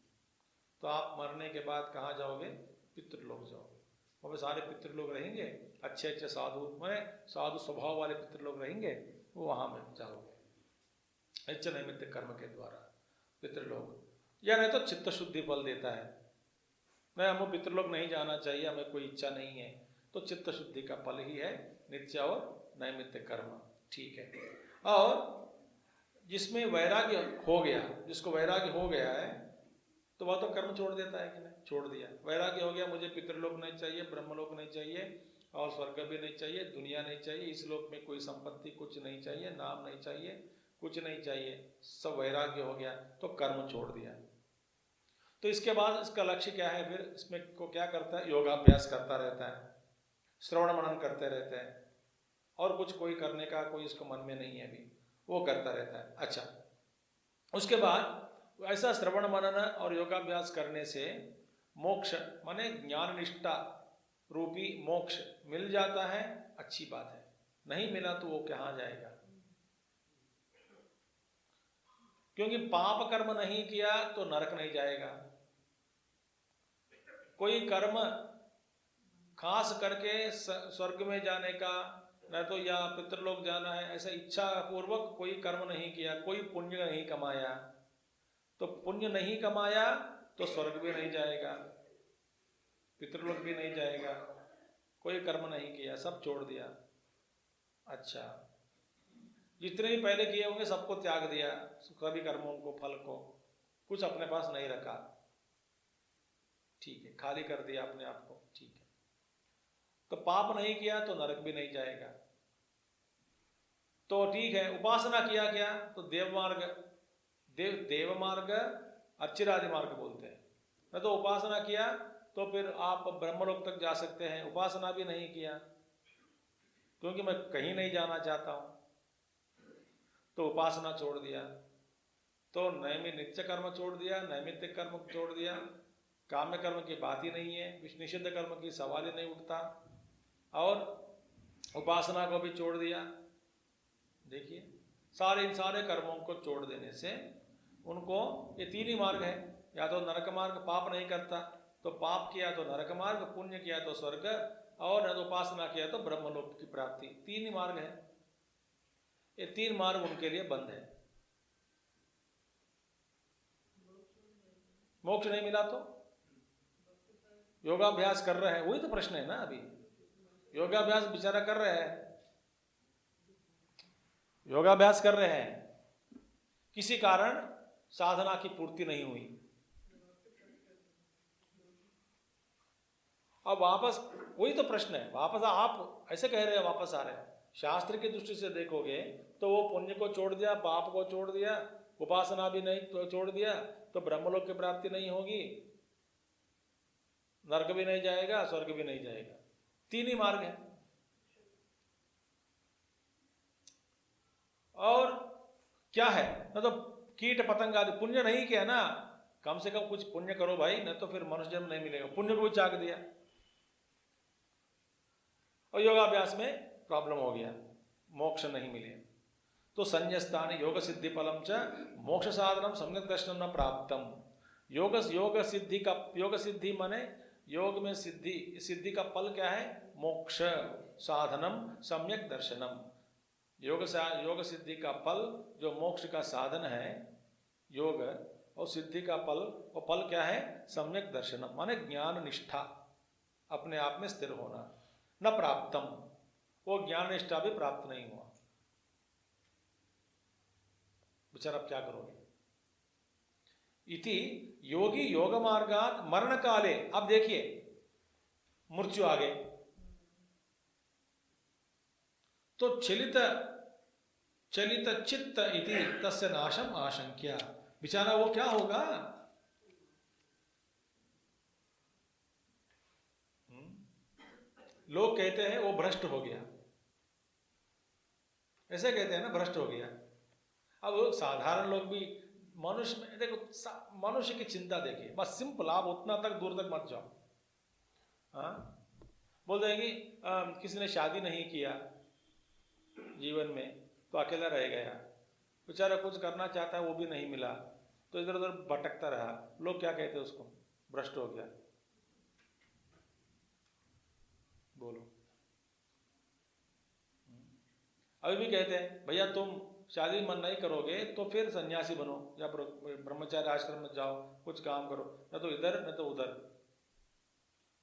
तो आप मरने के बाद कहाँ जाओगे? पितृलोक जाओगे। वहाँ सारे पितृलोक रहेंगे, अच्छे अच्छे साधु, माने साधु स्वभाव वाले पितृलोक रहेंगे, वो वहाँ में जाओगे नित्य नैमित्तिक कर्म के द्वारा पितृलोक। या नहीं तो चित्त शुद्धि फल देता है, नहीं हमें पितृलोक नहीं जाना चाहिए, हमें कोई इच्छा नहीं है, तो चित्त शुद्धि का फल ही है नित्य और नैमित्तिक कर्म, ठीक है। और जिसमें वैराग्य हो गया, जिसको वैराग्य हो गया है, तो वह तो कर्म छोड़ देता है कि नहीं? छोड़ दिया, वैराग्य हो गया, मुझे पितृलोक नहीं चाहिए, ब्रह्मलोक नहीं चाहिए, और स्वर्ग भी नहीं चाहिए, दुनिया नहीं चाहिए, इस लोक में कोई संपत्ति कुछ नहीं चाहिए, नाम नहीं चाहिए, कुछ नहीं चाहिए, सब वैराग्य हो गया, तो कर्म छोड़ दिया। तो इसके बाद इसका लक्ष्य क्या है? फिर इसमें को क्या करता है? योगाभ्यास करता रहता है, श्रवण मनन करते रहते हैं, और कुछ कोई करने का कोई इसको मन में नहीं है अभी, वो करता रहता है। अच्छा, उसके बाद ऐसा श्रवण मनन और योगाभ्यास करने से मोक्ष माने ज्ञान निष्ठा रूपी मोक्ष मिल जाता है, अच्छी बात है। नहीं मिला तो वो कहाँ जाएगा? क्योंकि पाप कर्म नहीं किया तो नरक नहीं जाएगा। कोई कर्म खास करके स्वर्ग में जाने का, न तो या पितृलोक जाना है, ऐसा इच्छा पूर्वक कोई कर्म नहीं किया, कोई पुण्य नहीं कमाया, तो पुण्य नहीं कमाया तो स्वर्ग भी नहीं जाएगा, पितृलोक भी नहीं जाएगा। कोई कर्म नहीं किया, सब छोड़ दिया। अच्छा, जितने भी पहले किए होंगे सबको त्याग दिया, सभी कर्मों को, फल को, कुछ अपने पास नहीं रखा, ठीक है, खाली कर दिया अपने आप को, ठीक है। तो पाप नहीं किया तो नरक भी नहीं जाएगा, तो ठीक है। उपासना किया क्या? तो देव मार्ग अर्चिरादि मार्ग बोलते हैं। न तो उपासना किया तो फिर आप ब्रह्मलोक तक जा सकते हैं, उपासना भी नहीं किया क्योंकि मैं कहीं नहीं जाना चाहता हूं, तो उपासना छोड़ दिया, तो नित्य कर्म छोड़ दिया, नैमित्तिक कर्म छोड़ दिया, काम्य कर्म की बात ही नहीं है, निषिद्ध कर्म की सवाल ही नहीं उठता, और उपासना को भी छोड़ दिया। देखिए, सारे कर्मों को छोड़ देने से उनको ये तीन ही मार्ग है, या तो नरक मार्ग, पाप नहीं करता तो पाप किया तो नरक मार्ग, पुण्य किया तो स्वर्ग, और न तो उपासना किया तो ब्रह्मलोक की प्राप्ति। तीन ही मार्ग है, ये तीन मार्ग उनके लिए बंद है। मोक्ष नहीं मिला तो योगाभ्यास कर रहे हैं, वही तो प्रश्न है ना। अभी योगाभ्यास बेचारा कर रहे हैं, योगाभ्यास कर रहे हैं, किसी कारण साधना की पूर्ति नहीं हुई, अब वापस वही तो प्रश्न है। वापस आप ऐसे कह रहे हैं वापस आ रहे हैं, शास्त्र की दृष्टि से देखोगे तो वो पुण्य को छोड़ दिया, पाप को छोड़ दिया, उपासना भी नहीं तो छोड़ दिया, तो ब्रह्मलोक की प्राप्ति नहीं होगी, नरक भी नहीं जाएगा, स्वर्ग भी नहीं जाएगा। तीन ही मार्ग है। और क्या है? न तो कीट पतंग आदि पुण्य नहीं किया ना, कम से कम कुछ पुण्य करो भाई, न तो फिर मनुष्य जन्म नहीं मिलेगा। पुण्य को भी त्याग दिया और योगाभ्यास में प्रॉब्लम हो गया, मोक्ष नहीं मिले। तो संन्यस्तान योग सिद्धि फलम च मोक्ष साधनम सम्यक दर्शनम न प्राप्तम। योग सिद्धि माने योग में सिद्धि का फल क्या है? मोक्ष साधनम सम्यक दर्शनम। योग सिद्धि का फल जो मोक्ष का साधन है योग, और सिद्धि का फल, और फल क्या है? सम्यक दर्शनम माने ज्ञान निष्ठा, अपने आप में स्थिर होना। न प्राप्तम, वो ज्ञान निष्ठा भी प्राप्त नहीं हुआ। बेचारा अब क्या करोगे? इति योगी योग मार्गात मरण काले, अब देखिए मृत्यु आ गए तो चलित चित्त इति तस्य नाशम आशंक्या, बेचारा वो क्या होगा? लोग कहते हैं वो भ्रष्ट हो गया, ऐसे कहते हैं ना, भ्रष्ट हो गया। अब साधारण लोग भी मनुष्य में देखो, मनुष्य की चिंता देखिए, बस सिंपल, आप उतना तक दूर तक मत जाओ। हाँ, बोल देंगे किसी ने शादी नहीं किया जीवन में तो अकेला रह गया, बेचारा कुछ करना चाहता है वो भी नहीं मिला तो इधर उधर भटकता रहा, लोग क्या कहते हैं उसको? भ्रष्ट हो गया। बोलो। अभी भी कहते हैं भैया तुम शादी मन नहीं करोगे तो फिर सन्यासी बनो या ब्रह्मचार्य आश्रम में जाओ, कुछ काम करो, न तो इधर न तो उधर,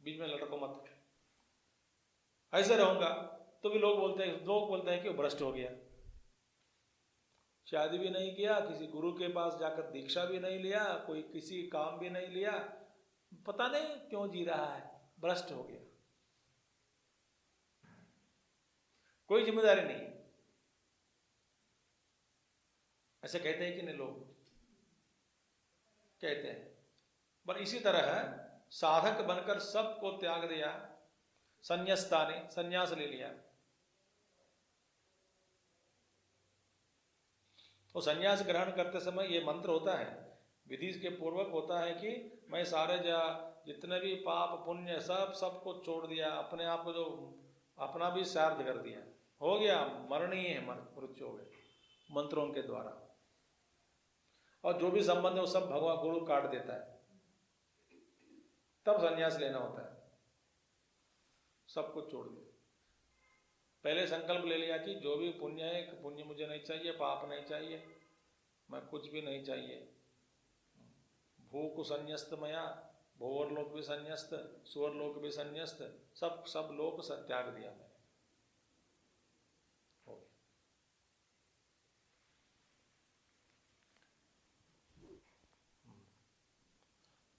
बीच में लटको मत। ऐसे रहूंगा तो भी लोग बोलते हैं कि वो भ्रष्ट हो गया। शादी भी नहीं किया, किसी गुरु के पास जाकर दीक्षा भी नहीं लिया, कोई किसी काम भी नहीं लिया, पता नहीं क्यों जी रहा है, भ्रष्ट हो गया, कोई जिम्मेदारी नहीं। ऐसे कहते हैं कि नहीं? लोग कहते हैं। पर इसी तरह साधक बनकर सबको त्याग दिया, संन्यास्ता ने संन्यास ले लिया। तो संन्यास ग्रहण करते समय ये मंत्र होता है, विधि के पूर्वक होता है कि मैं सारे जितने भी पाप पुण्य सबको छोड़ दिया, अपने आप को जो अपना भी सार्थ कर दिया, हो गया, मरणीय है, मृत्यु हो गई मंत्रों के द्वारा। और जो भी संबंध है वो सब भगवान गुरु काट देता है, तब संन्यास लेना होता है। सब कुछ छोड़ दिया, पहले संकल्प ले लिया कि जो भी पुण्य है, पुण्य मुझे नहीं चाहिए, पाप नहीं चाहिए, मैं कुछ भी नहीं चाहिए। भूक संन्यस्त मया, भोवर लोक भी संन्यस्त, सुअर लोक भी संन्यस्त, सब लोक त्याग दिया मैंने।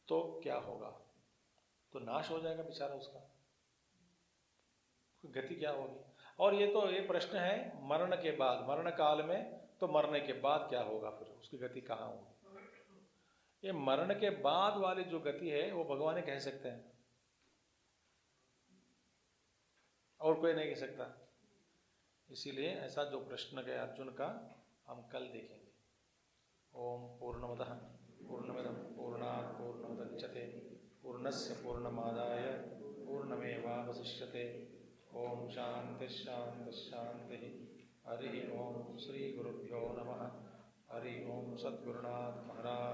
तो क्या होगा? तो नाश हो जाएगा बेचारा, उसका गति क्या होगी? और ये प्रश्न है मरण के बाद, मरण काल में, तो मरने के बाद क्या होगा, फिर उसकी गति कहाँ होगी? ये मरण के बाद वाली जो गति है वो भगवान ही कह सकते हैं, और कोई नहीं कह सकता। इसीलिए ऐसा जो प्रश्न है अर्जुन का, हम कल देखेंगे। ओम पूर्णमदः पूर्णमिदं पूर्णात् पूर्णमुदच्यते पूर्णस्य पूर्णमादाय पूर्णमेवावशिष्यते। ओम शांति शांति शांति। हरि ओम श्री गुरुभ्यो नमः। हरि ओम सद्गुरुनाथ महाराज